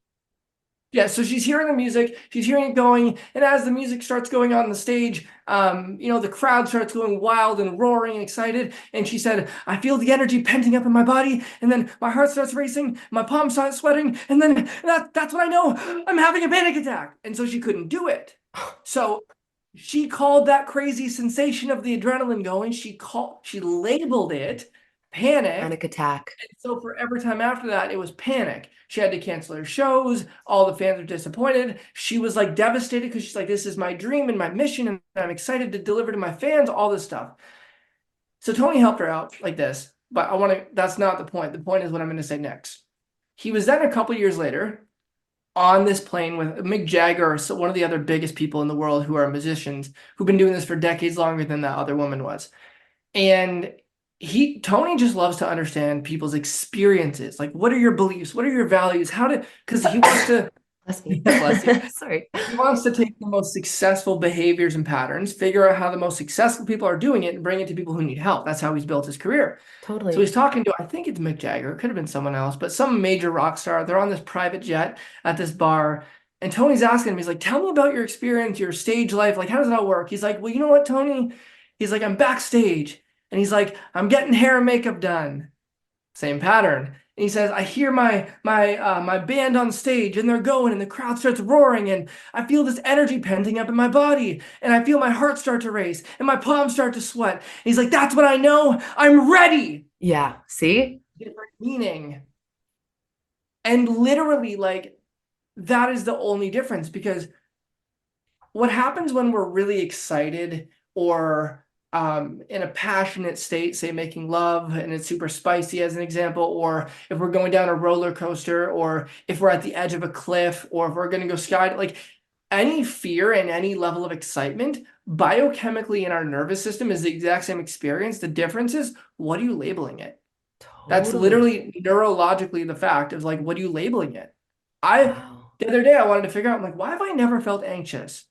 Yeah, so she's hearing the music, she's hearing it going, and as the music starts going on the stage, the crowd starts going wild and roaring and excited, and she said, I feel the energy penting up in my body, and then my heart starts racing, my palms start sweating, and then that's when I know I'm having a panic attack. And so she couldn't do it. So she called that crazy sensation of the adrenaline going, she labeled it panic. Panic attack. And so for every time after that, it was panic. She had to cancel her shows. All the fans were disappointed. She was like devastated because she's like, this is my dream and my mission, and I'm excited to deliver to my fans, all this stuff. So Tony helped her out like this, but that's not the point. The point is what I'm going to say next. He was then a couple years later on this plane with Mick Jagger, or one of the other biggest people in the world who are musicians who've been doing this for decades longer than that other woman was. And Tony just loves to understand people's experiences. Like, what are your beliefs? What are your values? Because he wants to, Bless me. bless you. Sorry. He wants to take the most successful behaviors and patterns, figure out how the most successful people are doing it, and bring it to people who need help. That's how he's built his career. Totally. So he's talking to, I think it's Mick Jagger. It could have been someone else, but some major rock star. They're on this private jet at this bar. And Tony's asking him, he's like, tell me about your experience, your stage life. Like, how does that work? He's like, well, you know what, Tony? He's like, I'm backstage. And he's like, I'm getting hair and makeup done. Same pattern. And he says, I hear my band on stage, and they're going, and the crowd starts roaring, and I feel this energy penting up in my body, and I feel my heart start to race, and my palms start to sweat. And he's like, that's what I know. I'm ready. Yeah. See? Different meaning. And literally, like, that is the only difference, because what happens when we're really excited or in a passionate state, say making love and it's super spicy as an example, or if we're going down a roller coaster, or if we're at the edge of a cliff, or if we're going to go sky, like any fear and any level of excitement biochemically in our nervous system is the exact same experience. The difference is, what are you labeling it? That's literally neurologically the fact of like, what are you labeling it? The other day I wanted to figure out, I'm like, why have I never felt anxious?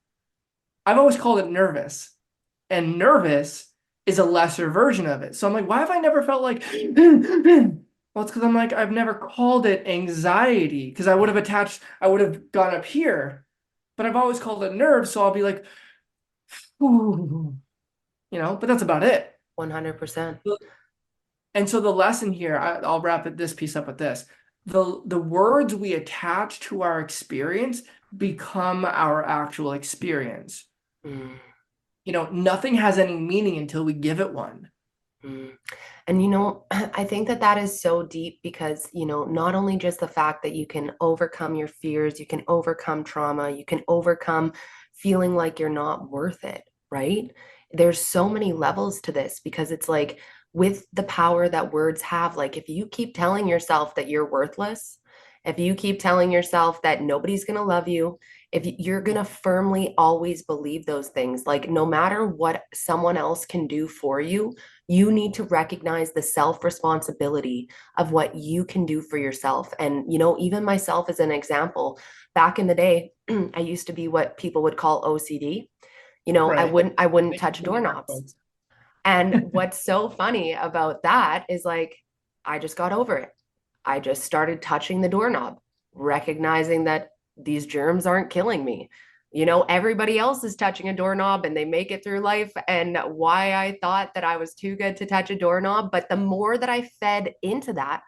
I've always called it nervous. And nervous is a lesser version of it. So I'm like, why have I never felt like, well, it's because I'm like, I've never called it anxiety, because I would have gone up here, but I've always called it nerves. So I'll be like, ooh, but that's about it. 100%. And so the lesson here, I'll wrap this piece up with this. the words we attach to our experience become our actual experience. Mm, Nothing has any meaning until we give it one. mm. And I think that that is so deep because, not only just the fact that you can overcome your fears, you can overcome trauma, you can overcome feeling like you're not worth it, right? There's so many levels to this because it's like with the power that words have, like if you keep telling yourself that you're worthless, if you keep telling yourself that nobody's going to love you, if you're going to firmly always believe those things, like no matter what someone else can do for you need to recognize the self responsibility of what you can do for yourself. And, even myself as an example, back in the day, I used to be what people would call OCD. I Right. wouldn't touch doorknobs. And what's so funny about that is like, I just got over it. I just started touching the doorknob, recognizing that these germs aren't killing me. Everybody else is touching a doorknob and they make it through life. And why I thought that I was too good to touch a doorknob. But the more that I fed into that,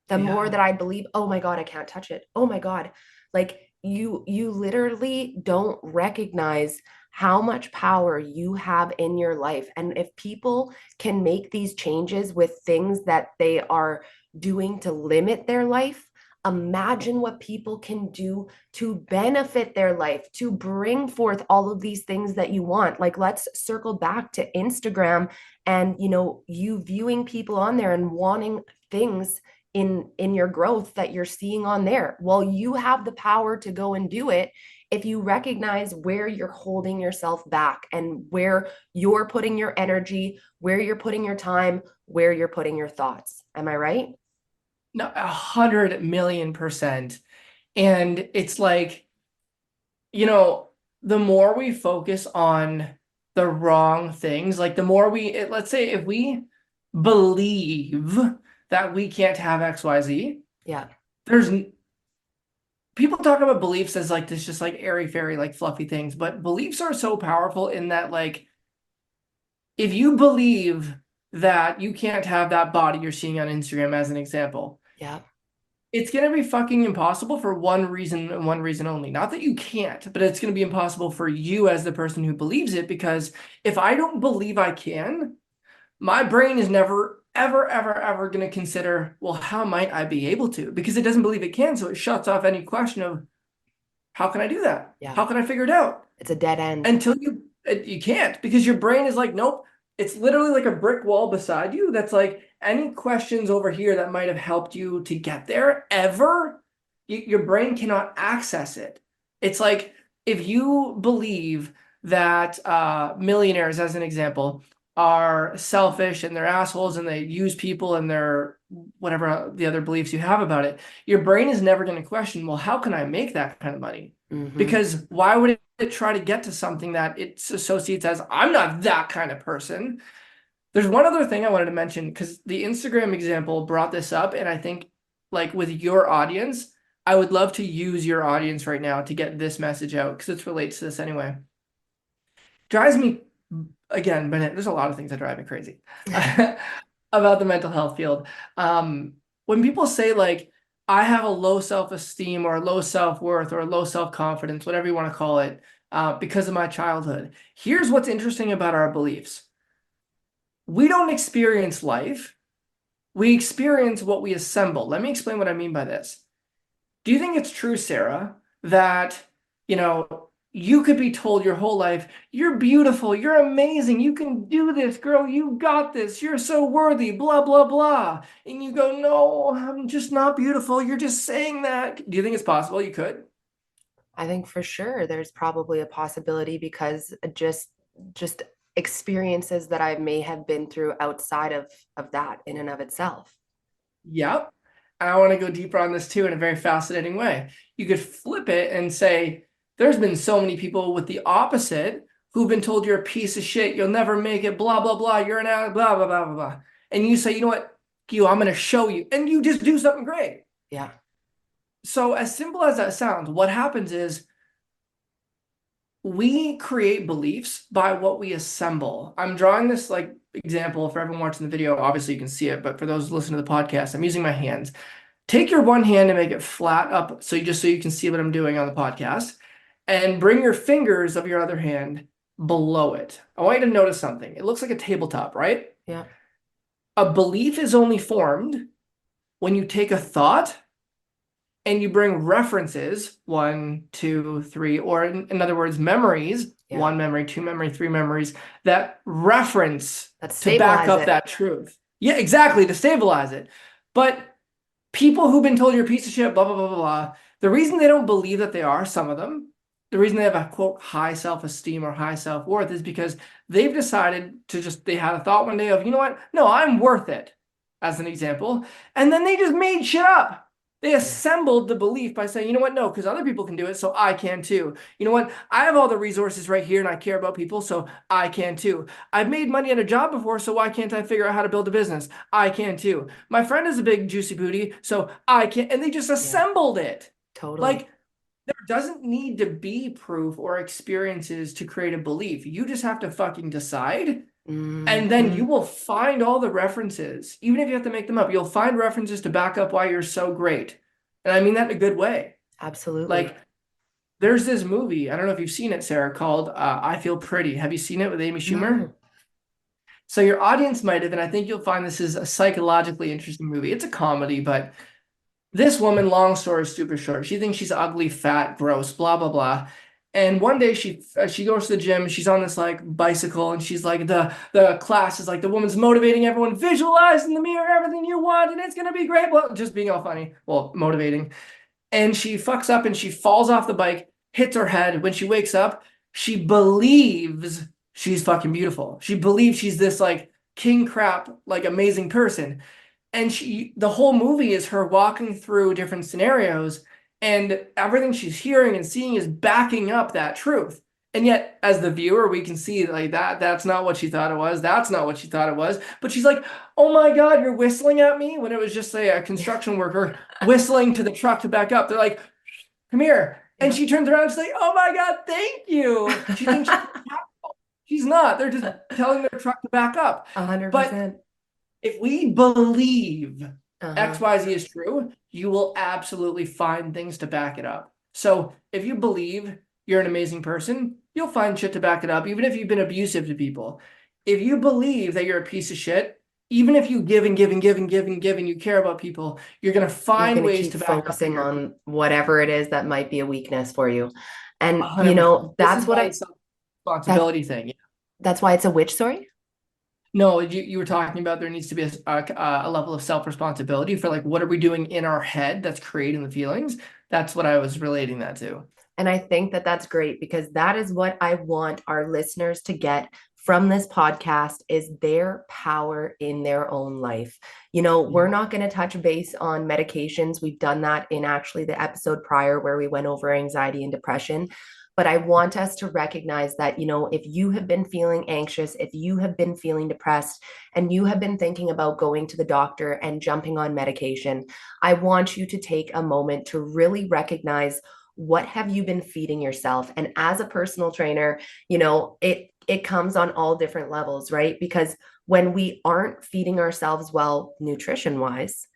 the more Yeah. that I believe, oh my God, I can't touch it. Oh my God. Like you literally don't recognize how much power you have in your life. And if people can make these changes with things that they are doing to limit their life, imagine what people can do to benefit their life, to bring forth all of these things that you want. Like, let's circle back to Instagram and, you viewing people on there and wanting things in your growth that you're seeing on there. Well, you have the power to go and do it if you recognize where you're holding yourself back and where you're putting your energy, where you're putting your time, where you're putting your thoughts. Am I right? No, 100,000,000%. And it's like, the more we focus on the wrong things, like the more let's say if we believe that we can't have XYZ, Yeah. there's people talk about beliefs as like this just like airy fairy, like fluffy things, but beliefs are so powerful in that, like, if you believe that you can't have that body you're seeing on Instagram as an example, Yeah. it's going to be fucking impossible for one reason and one reason only. Not that you can't, but it's going to be impossible for you as the person who believes it, because if I don't believe I can, my brain is never, ever, ever, ever going to consider, well, how might I be able to? Because it doesn't believe it can. So it shuts off any question of, how can I do that? Yeah. How can I figure it out? It's a dead end. Until you can't, because your brain is like, nope. It's literally like a brick wall beside you that's like, any questions over here that might have helped you to get there ever, your brain cannot access it. It's like, if you believe that millionaires, as an example, are selfish and they're assholes and they use people and they're whatever the other beliefs you have about it, your brain is never going to question, well, how can I make that kind of money? Mm-hmm. Because why would it try to get to something that it associates as, I'm not that kind of person? There's one other thing I wanted to mention, because the Instagram example brought this up, and I think, like, with your audience, I would love to use your audience right now to get this message out, because it relates to this anyway. Drives me, again, but there's a lot of things that drive me crazy about the mental health field. When people say, like, I have a low self-esteem or low self-worth or low self-confidence, whatever you want to call it, because of my childhood. Here's what's interesting about our beliefs. We don't experience life. We experience what we assemble. Let me explain what I mean by this. Do you think it's true, Sarah, that, you could be told your whole life, you're beautiful, you're amazing, you can do this, girl, you got this, you're so worthy, blah, blah, blah. And you go, no, I'm just not beautiful. You're just saying that. Do you think it's possible you could? I think for sure there's probably a possibility because just experiences that I may have been through outside of that in and of itself. Yep. And I want to go deeper on this too in a very fascinating way. You could flip it and say, there's been so many people with the opposite who've been told you're a piece of shit, you'll never make it, blah, blah, blah, you're an out, blah, blah, blah, blah, blah. And you say, you know what, Gio, I'm going to show you. And you just do something great. Yeah. So as simple as that sounds, what happens is we create beliefs by what we assemble. I'm drawing this example for everyone watching the video. Obviously you can see it, but for those listening to the podcast, I'm using my hands. take your one hand and make it flat up so you can see what I'm doing on the podcast, and bring your fingers of your other hand below it. I want you to notice something. It looks like a tabletop, right? Yeah. A belief is only formed when you take a thought and you bring references, one, two, three, or in other words, memories, Yeah. one memory, two memory, three memories, that reference That to back stabilize up it. that truth. Yeah, exactly, to stabilize it. But people who've been told you're a piece of shit, blah, blah, blah, blah, blah, the reason they don't believe that they are, some of them, the reason they have a quote high self-esteem or high self-worth is because they've decided they had a thought one day of, you know what? No, I'm worth it, as an example. And then they just made shit up. They Yeah. assembled the belief by saying, you know what? No, because other people can do it, so I can too. You know what? I have all the resources right here and I care about people, so I can too. I've made money at a job before, so why can't I figure out how to build a business? I can too. My friend is a big juicy booty, so I can. And they just Yeah. assembled it. Totally. Like, there doesn't need to be proof or experiences to create a belief. You just have to fucking decide. And then you Hmm. will find all the references, even if you have to make them up, you'll find references to back up why you're so great. And I mean that in a good way. Absolutely. Like, there's this movie, I don't know if you've seen it, Sarah, called I Feel Pretty. Have you seen it with Amy Schumer? No. So your audience might have, and I think you'll find this is a psychologically interesting movie. It's a comedy, but this woman, long story super short, she thinks she's ugly, fat, gross, blah, blah, blah. And one day she goes to the gym, she's on this like bicycle, and she's like the class is like the woman's motivating everyone, visualize in the mirror everything you want, and it's gonna be great. Well, just being all funny, well, motivating. And she fucks up and she falls off the bike, hits her head. When she wakes up, she believes she's fucking beautiful. She believes she's this like king crap, like amazing person. And the whole movie is her walking through different scenarios, and everything she's hearing and seeing is backing up that truth. And yet, as the viewer, we can see like that's not what she thought it was. That's not what she thought it was. But she's like, oh my God, you're whistling at me, when it was just say a construction worker whistling to the truck to back up. They're like, come here. And Yeah. she turns around and she's like, oh my God, thank you. She thinks she's not. They're just telling their truck to back up. A hundred But percent. if we believe Uh-huh. XYZ is true, you will absolutely find things to back it up. So if you believe you're an amazing person, you'll find shit to back it up, even if you've been abusive to people. If you believe that you're a piece of shit, even if you give and give and give and give and give and you care about people, you're going to You're find going to ways keep to back up that focusing you're on whatever it is that might be a weakness for you. And, 100%. This is that's what why I, it's a that, responsibility thing. that's why it's a which, sorry? No, you were talking about there needs to be a level of self-responsibility for like what are we doing in our head that's creating the feelings. That's what I was relating that to. And I think that that's great because that is what I want our listeners to get from this podcast is their power in their own life. We're Yeah. not going to touch base on medications. We've done that in actually the episode prior where we went over anxiety and depression. But I want us to recognize that, if you have been feeling anxious, if you have been feeling depressed, and you have been thinking about going to the doctor and jumping on medication, I want you to take a moment to really recognize what have you been feeding yourself. And as a personal trainer, it comes on all different levels, right? Because when we aren't feeding ourselves well nutrition wise,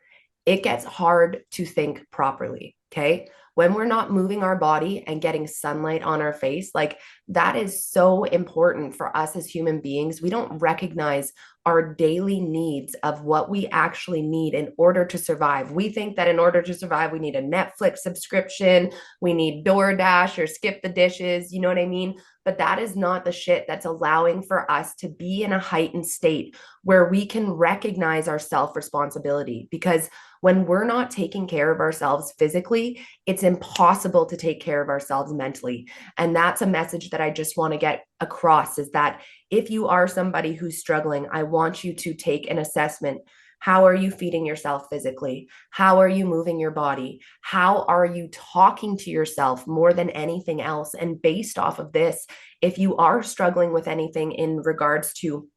it gets hard to think properly. Okay. When we're not moving our body and getting sunlight on our face, like that is so important for us as human beings. We don't recognize our daily needs of what we actually need in order to survive. We think that in order to survive, we need a Netflix subscription, we need DoorDash or skip the dishes. You know what I mean? But that is not the shit that's allowing for us to be in a heightened state where we can recognize our self responsibility. Because when we're not taking care of ourselves physically, it's impossible to take care of ourselves mentally. And that's a message that I just want to get across is that if you are somebody who's struggling, I want you to take an assessment. How are you feeding yourself physically? How are you moving your body? How are you talking to yourself more than anything else? And based off of this, if you are struggling with anything in regards to,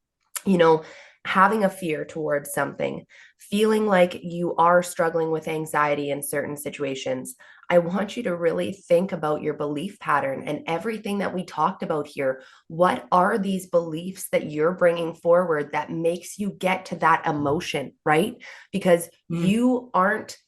you know, having a fear towards something, feeling like you are struggling with anxiety in certain situations, I want you to really think about your belief pattern and everything that we talked about here. What are these beliefs that you're bringing forward that makes you get to that emotion, right? Because Mm. you aren't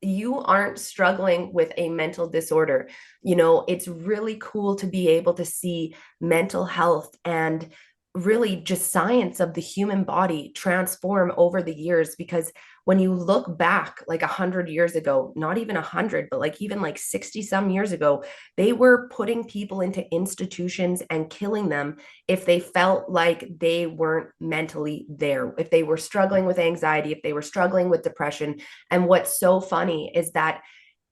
you aren't struggling with a mental disorder. It's really cool to be able to see mental health and really just science of the human body transform over the years, because when you look back like 100 years ago, not even 100, but like even like 60 some years ago, they were putting people into institutions and killing them if they felt like they weren't mentally there, if they were struggling with anxiety, if they were struggling with depression. And what's so funny is that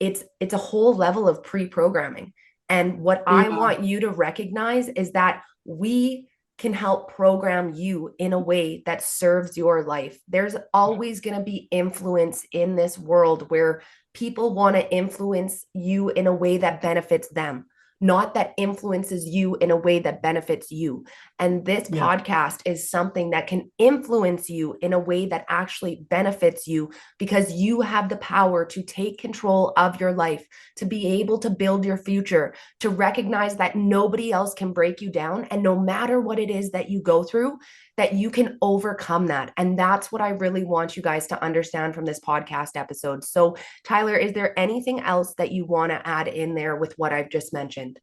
it's a whole level of pre-programming. And what I Yeah. want you to recognize is that we can help program you in a way that serves your life. There's always going to be influence in this world where people want to influence you in a way that benefits them, not that influences you in a way that benefits you. And this Yeah. podcast is something that can influence you in a way that actually benefits you, because you have the power to take control of your life, to be able to build your future, to recognize that nobody else can break you down. And no matter what it is that you go through, that you can overcome that. And that's what I really want you guys to understand from this podcast episode. So, Tyler, is there anything else that you want to add in there with what I've just mentioned?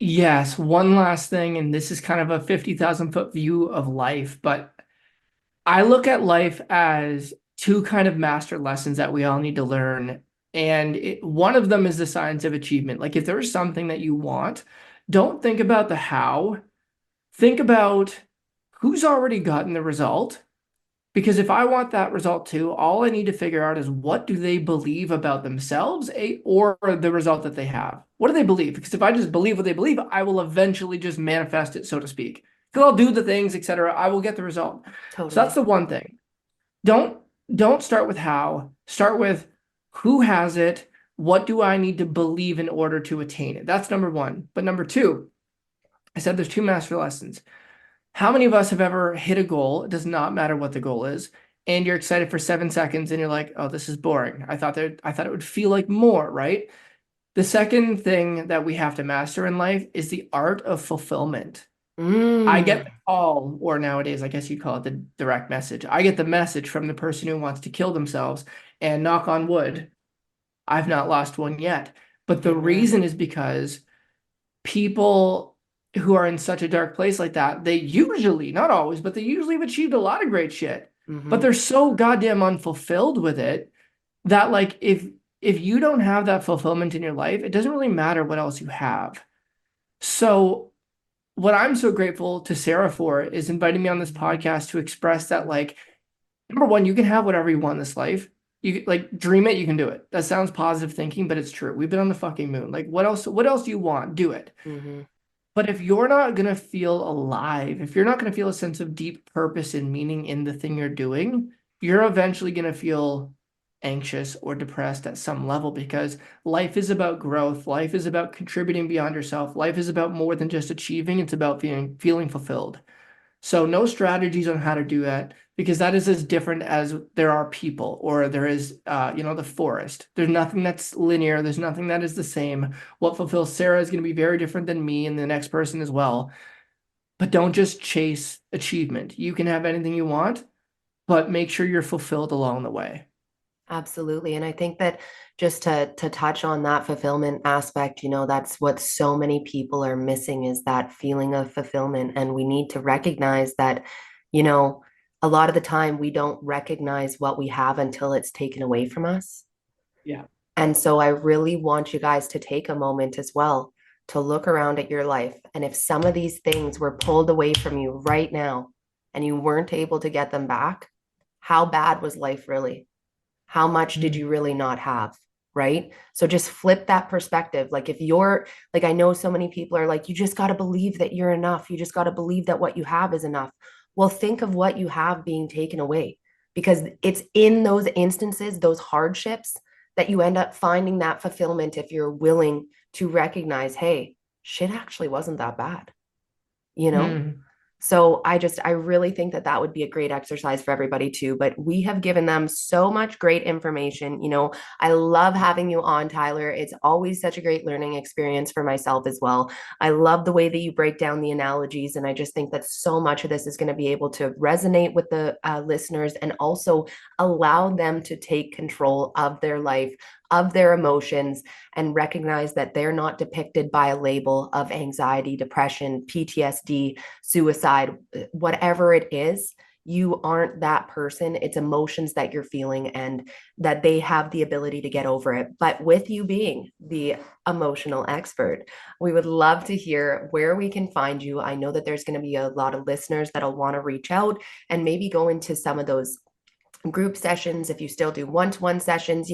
Yes, one last thing, and this is kind of a 50,000 foot view of life, but I look at life as two kind of master lessons that we all need to learn. And one of them is the science of achievement. Like if there is something that you want, don't think about the how, think about who's already gotten the result. Because if I want that result too, all I need to figure out is what do they believe about themselves, or the result that they have. What do they believe? Because if I just believe what they believe, I will eventually just manifest it, so to speak. Because I'll do the things, etc. I will get the result. So that's Totally. the one thing. Don't don't start with how. Start with who has it. What do I need to believe in order to attain it? That's number one. But number two, I said there's two master lessons. How many of us have ever hit a goal? It does not matter what the goal is, and you're excited for 7 seconds, and you're like, "Oh, this is boring. I thought it would feel like more, right?" The second thing that we have to master in life is the art of fulfillment. I get Mm, the call, or nowadays, I guess you'd call it the direct message. I get the message from the person who wants to kill themselves, and knock on wood, I've not lost one yet. But the amen. reason is because people who are in such a dark place like that, they usually, not always, but they usually have achieved a lot of great shit. But Mm-hmm. they're so goddamn unfulfilled with it that like if you don't have that fulfillment in your life, it doesn't really matter what else you have. So what I'm so grateful to Sarah for is inviting me on this podcast to express that like number one, you can have whatever you want in this life. You like dream it, you can do it. That sounds positive thinking, but it's true. We've been on the fucking moon. Like what else do you want? Do it. Mm-hmm. But if you're not going to feel alive, if you're not going to feel a sense of deep purpose and meaning in the thing you're doing, you're eventually going to feel anxious or depressed at some level because life is about growth. Life is about contributing beyond yourself. Life is about more than just achieving. It's about feeling fulfilled. So no strategies on how to do that because that is as different as there are people or there is, the forest. There's nothing that's linear. There's nothing that is the same. What fulfills Sarah is going to be very different than me and the next person as well. But don't just chase achievement. You can have anything you want, but make sure you're fulfilled along the way. Absolutely. And I think that just to touch on that fulfillment aspect, that's what so many people are missing, is that feeling of fulfillment. And we need to recognize that, you know, a lot of the time we don't recognize what we have until it's taken away from us. Yeah. And so I really want you guys to take a moment as well to look around at your life. And if some of these things were pulled away from you right now and you weren't able to get them back, how bad was life really? How much did Mm. you really not have? Right. So just flip that perspective. Like, if you're like, I know so many people are like, you just got to believe that you're enough. You just got to believe that what you have is enough. Well, think of what you have being taken away, because it's in those instances, those hardships, that you end up finding that fulfillment if you're willing to recognize, hey, shit actually wasn't that bad, you know? Mm. So I really think that that would be a great exercise for everybody too. But we have given them so much great information. I love having you on, Tyler. It's always such a great learning experience for myself as well. I love the way that you break down the analogies. And I just think that so much of this is going to be able to resonate with the listeners and also allow them to take control of their life, of their emotions, and recognize that they're not depicted by a label of anxiety, depression, PTSD, suicide, whatever it is. You aren't that person. It's emotions that you're feeling and that they have the ability to get over it. But with you being the emotional expert, we would love to hear where we can find you. I know that there's going to be a lot of listeners that'll want to reach out and maybe go into some of those group sessions. If you still do one-to-one sessions,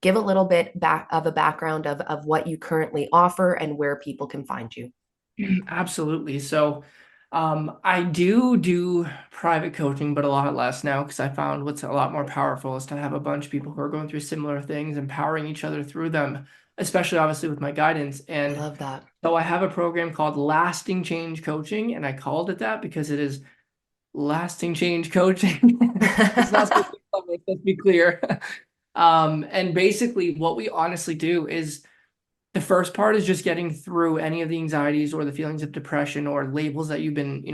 give a little bit back of a background of what you currently offer and where people can find you. Absolutely. So I do private coaching, but a lot less now, because I found what's a lot more powerful is to have a bunch of people who are going through similar things, empowering each other through them, especially obviously with my guidance. I And love that. so I have a program called Lasting Change Coaching, and I called it that because it is lasting change coaching. It's not supposed to be public, let's be clear. And basically what we honestly do is the first part is just getting through any of the anxieties or the feelings of depression or labels that you've been,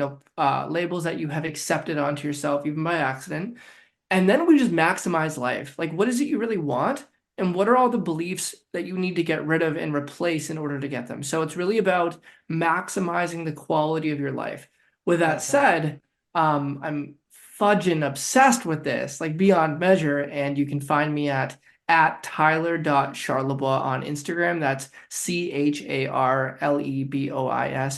labels that you have accepted onto yourself, even by accident. And then we just maximize life. Like, what is it you really want? And what are all the beliefs that you need to get rid of and replace in order to get them? So it's really about maximizing the quality of your life. With that said, I'm fudging obsessed with this, like beyond measure. And you can find me at tyler.charlebois on Instagram. That's CHARLEBOIS.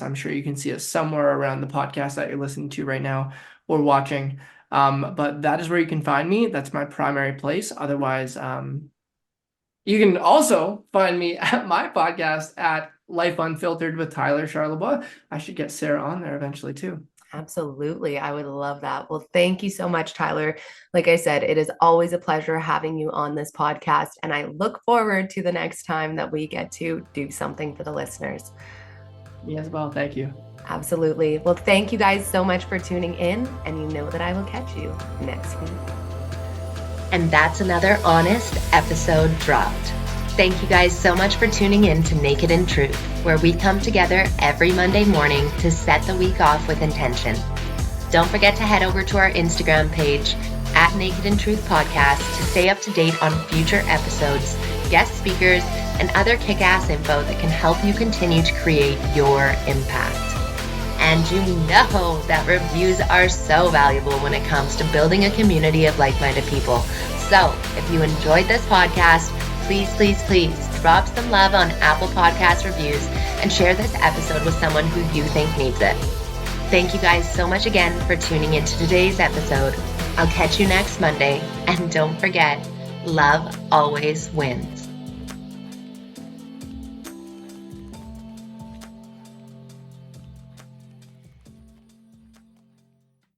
I'm sure you can see it somewhere around the podcast that you're listening to right now or watching. But that is where you can find me. That's my primary place. Otherwise, you can also find me at my podcast at Life Unfiltered with Tyler Charlebois. I should get Sarah on there eventually too. Absolutely. I would love that. Well, thank you so much, Tyler. Like I said, it is always a pleasure having you on this podcast. And I look forward to the next time that we get to do something for the listeners. Yes, well, thank you. Absolutely. Well, thank you guys so much for tuning in. And you know that I will catch you next week. And that's another honest episode dropped. Thank you guys so much for tuning in to Naked in Truth, where we come together every Monday morning to set the week off with intention. Don't forget to head over to our Instagram page at Naked in Truth Podcast to stay up to date on future episodes, guest speakers, and other kick-ass info that can help you continue to create your impact. And you know that reviews are so valuable when it comes to building a community of like-minded people. So if you enjoyed this podcast, please drop some love on Apple Podcast reviews and share this episode with someone who you think needs it. Thank you guys so much again for tuning into today's episode. I'll catch you next Monday. And don't forget, love always wins.